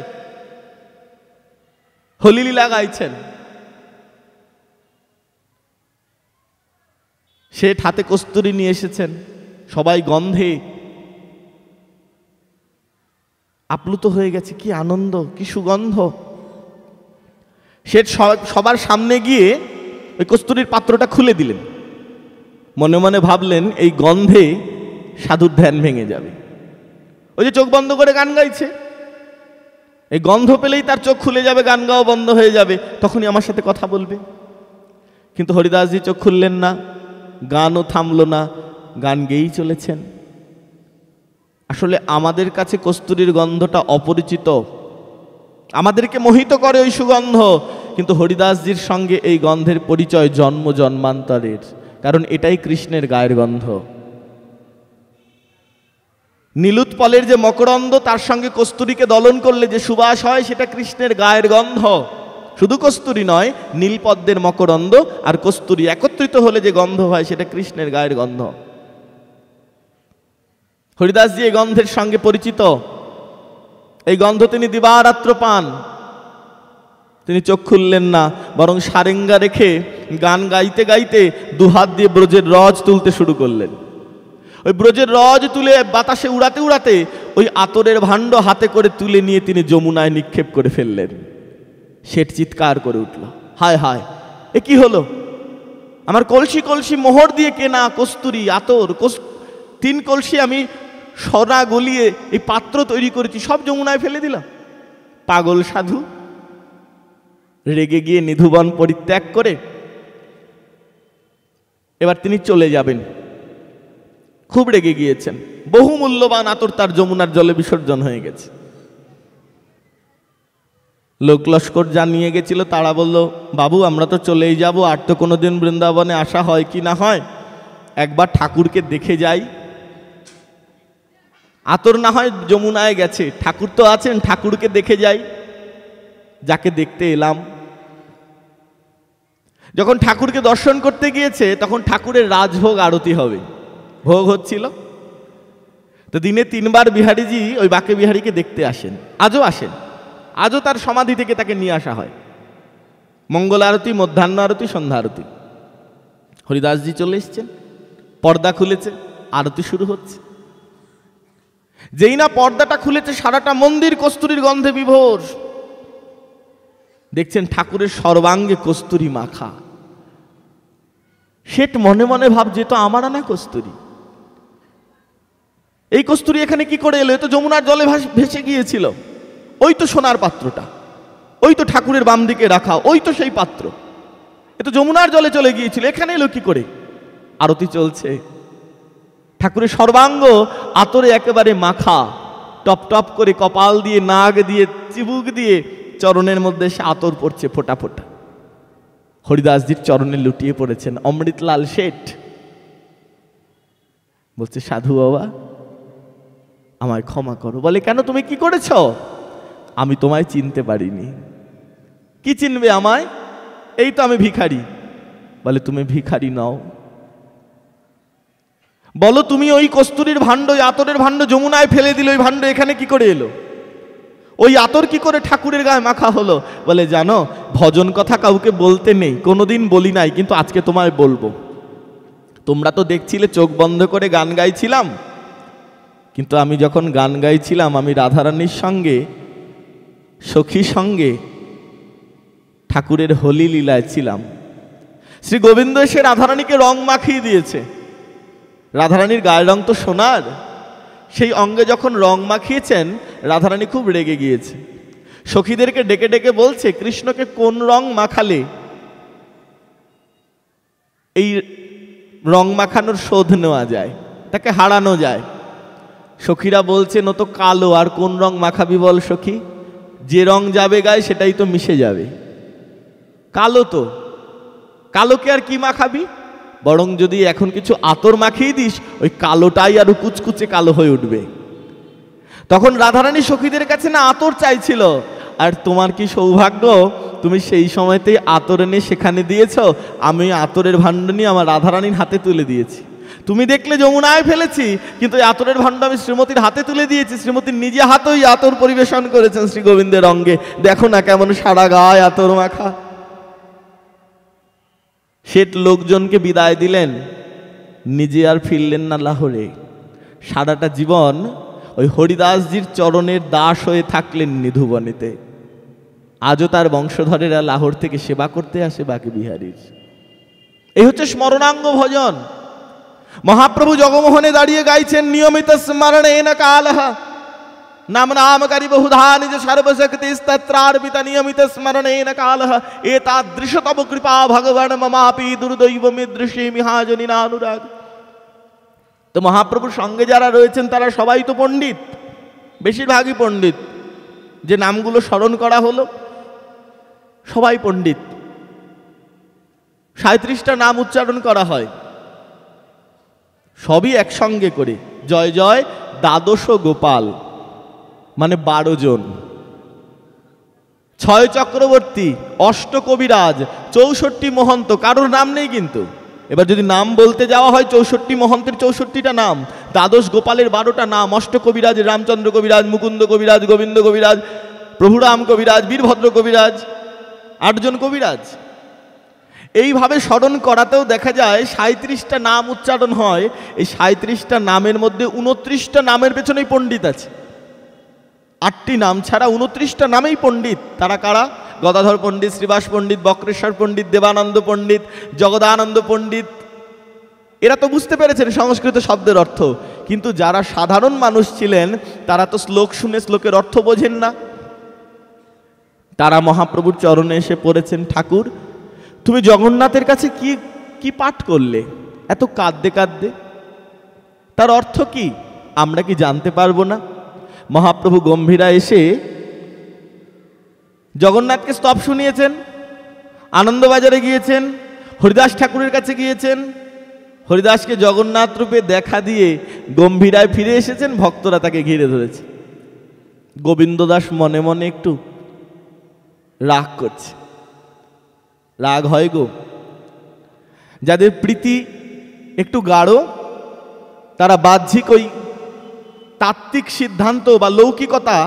হলিলীলা গাইছেন। শেঠ হাতে কস্তুরী নিয়ে এসেছেন, সবাই গন্ধে আপ্লুত হয়ে গেছে, কি আনন্দ, কি সুগন্ধ। শেঠ সবার সামনে গিয়ে ওই কস্তুরীর পাত্রটা খুলে দিলেন। মনে মনে ভাবলেন এই গন্ধে সাধুর ধ্যান ভেঙে যাবে। ওই যে চোখ বন্ধ করে গান গাইছে, এই গন্ধ পেলেই তার চোখ খুলে যাবে, গান গাওয়া বন্ধ হয়ে যাবে, তখনই আমার সাথে কথা বলবে। কিন্তু হরিদাসজি চোখ খুললেন না, গানও থামলো না, গান গেয়েই চলেছেন। আসলে আমাদের কাছে কস্তুরীর গন্ধটা অপরিচিত, আমাদেরকে মোহিত করে ওই সুগন্ধ, কিন্তু হরিদাসজির সঙ্গে এই গন্ধের পরিচয় জন্ম জন্মান্তরের, কারণ এটাই কৃষ্ণের গায়ের গন্ধ। নীলুৎপলের যে মকরন্দ, তার সঙ্গে কস্তুরীকে দলন করলে যে সুবাস হয়, সেটা কৃষ্ণের গায়ের গন্ধ। শুধু কস্তুরী নয়, নীলপদ্মের মকরন্দ আর কস্তুরী একত্রিত হলে যে গন্ধ হয়, সেটা কৃষ্ণের গায়ের গন্ধ। হরিদাসজি এই গন্ধের সঙ্গে পরিচিত, এই গন্ধ তিনি দিবারাত্র পান। তিনি চোখ খুললেন না, বরং সারেঙ্গা রেখে গান গাইতে গাইতে দুহাত দিয়ে ব্রজের রজ তুলতে শুরু করলেন। ওই ব্রজের রজ তুলে বাতাসে উড়াতে উড়াতে ওই আতরের ভাণ্ড হাতে করে তুলে নিয়ে তিনি যমুনায় নিক্ষেপ করে ফেললেন। শেঠ চিৎকার করে উঠল, হায় হায়, এ কি হলো? আমার কলসি কলসি মোহর দিয়ে কেনা কস্তুরি আতর, 3 কলসি আমি সোনা গলিয়ে এই পাত্র তৈরি করেছি, সব যমুনায় ফেলে দিলাম। পাগল সাধু রেগে গিয়ে নিধুবন পরিত্যাগ করে এবার তিনি চলে যাবেন। খুব রেগে গিয়েছেন, বহু মূল্যবান আতর তার যমুনার জলে বিসর্জন হয়ে গেছে। লোক লস্কর যা নিয়ে গেছিল তারা বলল, বাবু আমরা তো চলেই যাব, আর তো কোনোদিন বৃন্দাবনে আসা হয় কি না হয়, একবার ঠাকুরকে দেখে যাই। আতর না হয় যমুনায় গেছে, ঠাকুর তো আছেন, ঠাকুরকে দেখে যাই, যাকে দেখতে এলাম। যখন ঠাকুরকে দর্শন করতে গিয়েছে তখন ঠাকুরের রাজভোগ আরতি হবে, ভোগ হচ্ছিল। তো দিনে 3 বার বিহারীজি ওই বাঁকে বিহারীকে দেখতে আসেন, আজও আসেন, আজও তার সমাধি থেকে তাকে নিয়ে আসা হয়। মঙ্গল আরতি, মধ্যাহ্ন আরতি, সন্ধ্যা আরতি। হরিদাসজি চলে এসছেন, পর্দা খুলেছে, আরতি শুরু হচ্ছে। যেই না পর্দাটা খুলেছে সারাটা মন্দির কস্তুরীর গন্ধে বিভোর। দেখছেন ঠাকুরের সর্বাঙ্গে কস্তুরী মাখা। শেঠ মনে মনে ভাবছে, তো আমার আনা কস্তুরী, এই কস্তুরী এখানে কি করে এলো? এ তো যমুনার জলে ভেসে গিয়েছিল। ওই তো সোনার পাত্রটা, ওই তো ঠাকুরের বাম দিকে রাখা, ওই তো সেই পাত্র, এ তো যমুনার জলে চলে গিয়েছিল, এখানে এলো কি করে? আরতি চলছে, ঠাকুরের সর্বাঙ্গ আতরে একেবারে মাখা, টপ টপ করে কপাল দিয়ে, নাগ দিয়ে, চিবুক দিয়ে চরণের মধ্যে সে আতর পড়ছে ফোটা ফোটা। হরিদাসজির চরণে লুটিয়ে পড়েছেন অমৃতলাল শেঠ। বলছে, সাধু বাবা আমায় ক্ষমা করো। বলে, কেন, তুমি কি করেছ? আমি তোমায় চিনতে পারিনি। কি চিনবে আমায়? এই তো আমি ভিখারি। বলে, তুমি ভিখারি নও। বলো, তুমি ওই কস্তুরীর ভাণ্ড, ওই আতরের ভাণ্ড যমুনায় ফেলে দিলে, ওই ভাণ্ড এখানে কি করে এলো? ওই আতর কি করে ঠাকুরের গায়ে মাখা হলো? বলে, জানো ভজন কথা কাউকে বলতে নেই, কোনোদিন বলি নাই, কিন্তু আজকে তোমায় বলবো। তোমরা তো দেখছিলে চোখ বন্ধ করে গান গাইছিলাম, কিন্তু আমি যখন গান গাইছিলাম আমি রাধারানীর সঙ্গে, সখী সঙ্গে ঠাকুরের হোলি লীলায় ছিলাম। শ্রী গোবিন্দ এসে রাধারানীকে রং মাখিয়ে দিয়েছে। রাধারানীর গায়ের রং তো সোনার, সেই অঙ্গে যখন রং মাখিয়েছেন রাধারানী খুব রেগে গিয়েছে। সখীদেরকে ডেকে ডেকে বলছে, কৃষ্ণকে কোন রং মাখালে এই রং মাখানোর শোধ নেওয়া যায়, তাকে হারানো যায়? সখীরা বলছে, নো তো কালো, আর কোন রং মাখাবি বল সখী? যে রং যাবে গায়ে সেটাই তো মিশে যাবে। কালো তো, কালোকে আর কি মাখাবি? বরং যদি এখন কিছু আতর মাখিয়ে দিস, ওই কালোটাই আরো কুচকুচে কালো হয়ে উঠবে। তখন রাধারানী সখীদের কাছে না আতর চাইছিল, আর তোমার কি সৌভাগ্য, তুমি সেই সময়তেই আতর এনে সেখানে দিয়েছ। আমি আতরের ভাণ্ড নিয়ে আমার রাধারানীর হাতে তুলে দিয়েছি। তুমি দেখলে যমুনায় ফেলেছি, কিন্তু এই আতরের ভাণ্ড আমি শ্রীমতীর হাতে তুলে দিয়েছি। শ্রীমতীর নিজে হাতেই আতর পরিবেশন করেছেন শ্রী গোবিন্দের অঙ্গে। দেখো না কেমন সারা গায়ে আতর মাখা। শেঠ লোকজনকে বিদায় দিলেন, নিজে আর ফিরলেন না লাহোরে। সারাটা জীবন ওই হরিদাসজির চরণের দাস হয়ে থাকলেন নিধুবনেতে। আজও তার বংশধরেরা লাহোর থেকে সেবা করতে আসে বাঁকে বিহারীর। এই হচ্ছে স্মরণাঙ্গ ভজন। মহাপ্রভু জগমোহনে দাঁড়িয়ে গাইছেন, নিয়মিত স্মরণেন কালঃ নাম নামকারী বহুধা নিজ সর্বশক্তি স্তত্রার্পিত নিয়মিত স্মরণেন কালঃ এতাদৃশ তব কৃপা ভগবান মমাপি দুর্দৈব মিদৃশী মিহাজনী নানুরাগ। তো মহাপ্রভুর সঙ্গে যারা রয়েছেন তারা সবাই তো পণ্ডিত, বেশিরভাগই পণ্ডিত। যে নামগুলো স্মরণ করা হলো সবাই পণ্ডিত। 37টা নাম উচ্চারণ করা হয়, সবই একসঙ্গে করে। জয় জয় দ্বাদশ গোপাল, মানে 12 জন। 6 চক্রবর্তী, 8 কবিরাজ, 64 মহন্ত, কারোর নাম নেই কিন্তু। এবার যদি নাম বলতে যাওয়া হয়, 64 মহন্তের 64টা নাম, দ্বাদশ গোপালের 12টা নাম, 8 কবিরাজ, রামচন্দ্র কবিরাজ, মুকুন্দ কবিরাজ, গোবিন্দ কবিরাজ, প্রভুরাম কবিরাজ, বীরভদ্র কবিরাজ, 8 জন কবিরাজ। এইভাবে স্মরণ করাতেও দেখা যায় 37টা নাম উচ্চারণ হয়। এই 37টা নামের মধ্যে 29টা নামের পেছনেই পণ্ডিত আছে। 8টি নাম ছাড়া 29টা নামেই পণ্ডিত। তারা কারা? গদাধর পণ্ডিত, শ্রীবাস পণ্ডিত, বক্রেশ্বর পণ্ডিত, দেবানন্দ পণ্ডিত, জগদানন্দ পণ্ডিত। এরা তো বুঝতে পেরেছেন সংস্কৃত শব্দের অর্থ, কিন্তু যারা সাধারণ মানুষ ছিলেন তারা তো শ্লোক শুনে শ্লোকের অর্থ বোঝেন না। তারা মহাপ্রভুর চরণে এসে পড়েছেন, ঠাকুর তুমি জগন্নাথের কাছে কি কি পাঠ করলে এত কাঁদতে কাঁদতে? তার অর্থ কি আমরা কি জানতে পারবো না? মহাপ্রভু গম্ভীরা এসে জগন্নাথকে স্তব শুনিয়েছেন, আনন্দবাজারে গিয়েছেন, হরিদাস ঠাকুরের কাছে গিয়েছেন, হরিদাসকে জগন্নাথ রূপে দেখা দিয়ে গম্ভীরায় ফিরে এসেছেন। ভক্তরা তাকে ঘিরে ধরেছে। গোবিন্দ দাস মনে মনে একটু রাগ করছে। রাগ হয় গো, যাদের প্রীতি একটু গাঢ় তারা বাহ্যিক ওই তাত্ত্বিক সিদ্ধান্ত বা লৌকিকতা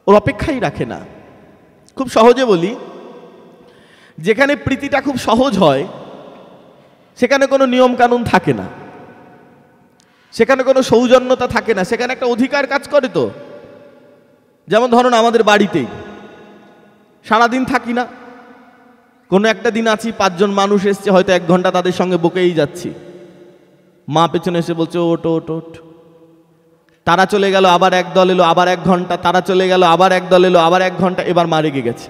ওর অপেক্ষাই রাখে না। খুব সহজে বলি, যেখানে প্রীতিটা খুব সহজ হয় সেখানে কোনো নিয়ম কানুন থাকে না, সেখানে কোনো সৌজন্যতা থাকে না, সেখানে একটা অধিকার কাজ করে। তো যেমন ধরুন আমাদের বাড়িতেই সারাদিন থাকি না, কোনো একটা দিন আছি, 5 জন মানুষ এসছে, হয়তো 1 ঘন্টা তাদের সঙ্গে বকেই যাচ্ছি। মা পেছনে এসে বলছে ওট ওট ওট, তারা চলে গেল, আবার 1 দল এলো, আবার 1 ঘন্টা, তারা চলে গেল, আবার 1 দল এলো, আবার 1 ঘন্টা। এবার মা রেগে গেছে।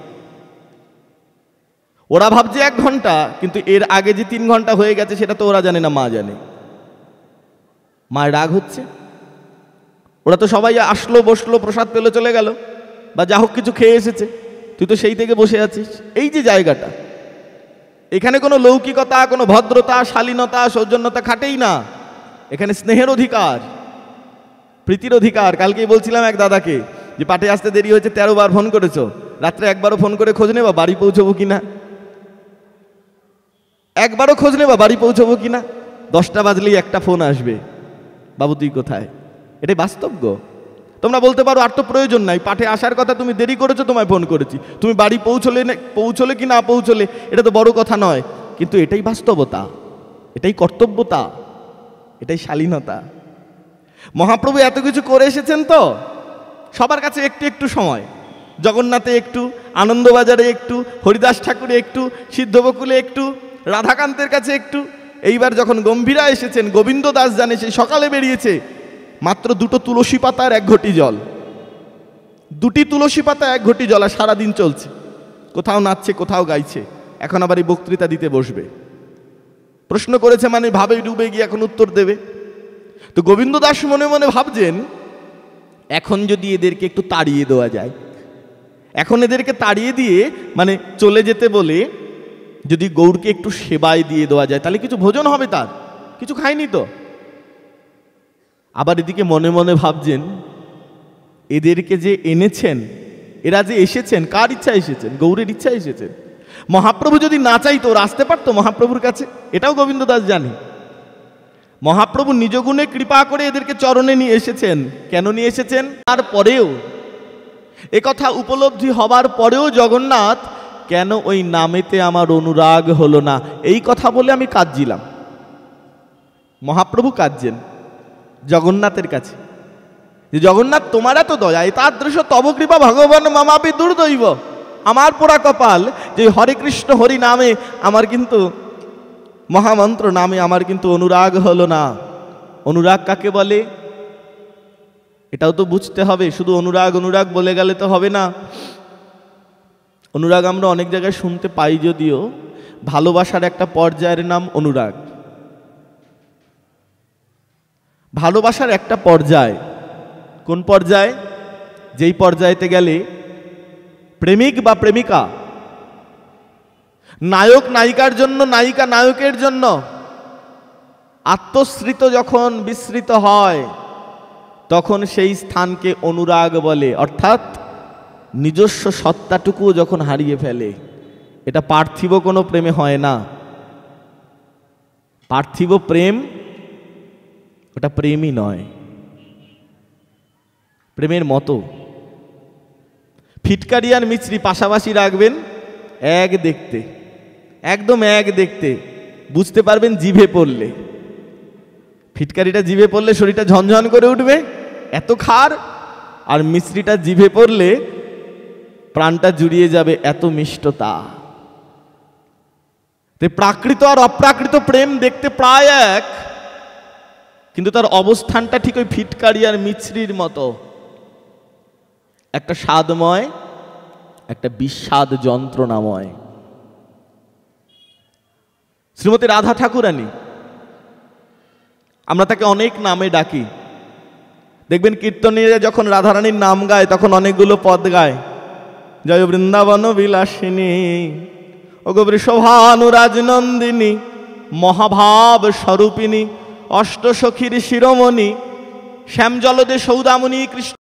ওরা ভাবছে 1 ঘন্টা, কিন্তু এর আগে যে 3 ঘন্টা হয়ে গেছে সেটা তো ওরা জানে না, মা জানে। মায়ের রাগ হচ্ছে। ওরা তো সবাই আসলো, বসলো, প্রসাদ পেলো, চলে গেল, বা যা হোক কিছু খেয়ে এসেছে, তুই তো সেই থেকে বসে আছিস। এই যে জায়গাটা, এখানে কোনো লৌকিকতা, কোনো ভদ্রতা, শালীনতা, সৌজন্যতা খাটেই না। এখানে স্নেহের অধিকার, প্রীতির অধিকার। কালকেই বলছিলাম এক দাদাকে যে পাঠে আসতে দেরি হয়েছে, 13 বার ফোন করেছো, রাত্রে একবারও ফোন করে খোঁজ নেবা বাড়ি পৌঁছবো কিনা? একবারও খোঁজ নেবা বাড়ি পৌঁছবো কিনা? 10টা বাজলেই একটা ফোন আসবে, বাবু তুই কোথায়? এটাই বাস্তব গো। তোমরা বলতে পারো আর তো প্রয়োজন নাই, পাঠে আসার কথা, তুমি দেরি করেছো, তোমায় ফোন করেছি। তুমি বাড়ি পৌঁছলে কি না পৌঁছলে এটা তো বড় কথা নয়, কিন্তু এটাই বাস্তবতা, এটাই কর্তব্যতা, এটাই শালীনতা। মহাপ্রভু এত কিছু করে এসেছেন, তো সবার কাছে একটু একটু সময়, জগন্নাথে একটু, আনন্দবাজারে একটু, হরিদাস ঠাকুরে একটু, সিদ্ধবকুলে একটু, রাধাকান্তের কাছে একটু। এইবার যখন গম্ভীরা এসেছেন, গোবিন্দ দাস জানে সেই সকালে বেরিয়েছে, মাত্র 2টো তুলসী পাতা আর 1 ঘটি জল, 2টি তুলসী পাতা 1 ঘটি জল, আর সারাদিন চলছে, কোথাও নাচছে, কোথাও গাইছে। এখন আবার এই বক্তৃতা দিতে বসবে। প্রশ্ন করেছে মানে ভাবে ডুবে গিয়ে এখন উত্তর দেবে। তো গোবিন্দ দাস মনে মনে ভাবছেন, এখন যদি এদেরকে একটু তাড়িয়ে দেওয়া যায়, এখন এদেরকে তাড়িয়ে দিয়ে মানে চলে যেতে বলে যদি গৌরকে একটু সেবায় দিয়ে দেওয়া যায়, তাহলে কিছু ভোজন হবে, তার কিছু খায়নি তো। আবার এদিকে মনে মনে ভাবছেন, এদেরকে যে এনেছেন, এরা যে এসেছেন, কার ইচ্ছা এসেছেন? গৌরের ইচ্ছা এসেছেন। মহাপ্রভু যদি না চাইতো ওরা আসতে পারতো মহাপ্রভুর কাছে? এটাও গোবিন্দ দাস জানে। মহাপ্রভু নিজ গুণে কৃপা করে এদেরকে চরণে নিয়ে এসেছেন। কেন নিয়ে এসেছেন? তারপরেও, একথা উপলব্ধি হবার পরেও জগন্নাথ কেন ওই নামেতে আমার অনুরাগ হলো না, এই কথা বলে আমি কাঁদছিলাম। মহাপ্রভু কাঁদছেন জগন্নাথের কাছে, যে জগন্নাথ তোমার এত দয়া, তাদৃশ তব কৃপা ভগবান মামাপি দুর্দৈব। আমার পোড়া কপাল যে হরে কৃষ্ণ হরি নামে আমার কিন্তু, মহামন্ত্র নামে আমার কিন্তু অনুরাগ হলো না। অনুরাগ কাকে বলে এটাও তো বুঝতে হবে। শুধু অনুরাগ অনুরাগ বলে গেলে তো হবে না। অনুরাগ আমরা অনেক জায়গায় শুনতে পাই, যদিও ভালোবাসার একটা পর্যায়ের নাম অনুরাগ। ভালোবাসার একটা পর্যায়, কোন পর্যায়? যেই পর্যায়েতে গেলে প্রেমিক বা প্রেমিকা নায়ক নায়িকার জন্য, নায়িকা নায়কের জন্য আত্মশ্রিত যখন বিস্মৃত হয়, তখন সেই স্থানকে অনুরাগ বলে। অর্থাৎ নিজস্ব সত্তাটুকুও যখন হারিয়ে ফেলে। এটা পার্থিব কোনো প্রেমে হয় না। পার্থিব প্রেম ওটা প্রেমই নয়, প্রেমের মতো। ফিটকারি আর মিছরি পাশাপাশি রাখবেন, এক দেখতে, একদম এক দেখতে, বুঝতে পারবেন জিভে পড়লে। ফিটকারিটা জিভে পড়লে শরীরটা ঝনঝন করে উঠবে, এত খার, আর মিছরিটা জিভে পড়লে প্রাণটা জুড়িয়ে যাবে, এত মিষ্টতা। প্রাকৃত আর অপ্রাকৃত প্রেম দেখতে প্রায় এক, কিন্তু তার অবস্থানটা ঠিক ওই ফিটকারি আর মিছরির মতো, একটা স্বাদময়, একটা বিস্বাদ যন্ত্রণাময়। শ্রীমতী রাধা ঠাকুরানী, আমরা তাকে অনেক নামে ডাকি। দেখবেন কীর্তনীরা যখন রাধারানীর নাম গায় তখন অনেকগুলো পদ গায়। জয় বৃন্দাবন বিলাসিনী, ওগো বৃষভানুরাজনন্দিনী, মহাভাব স্বরূপিণী, অষ্টসখীর শিরোমণি, শ্যামজলদে সৌদামণি, কৃষ্ণ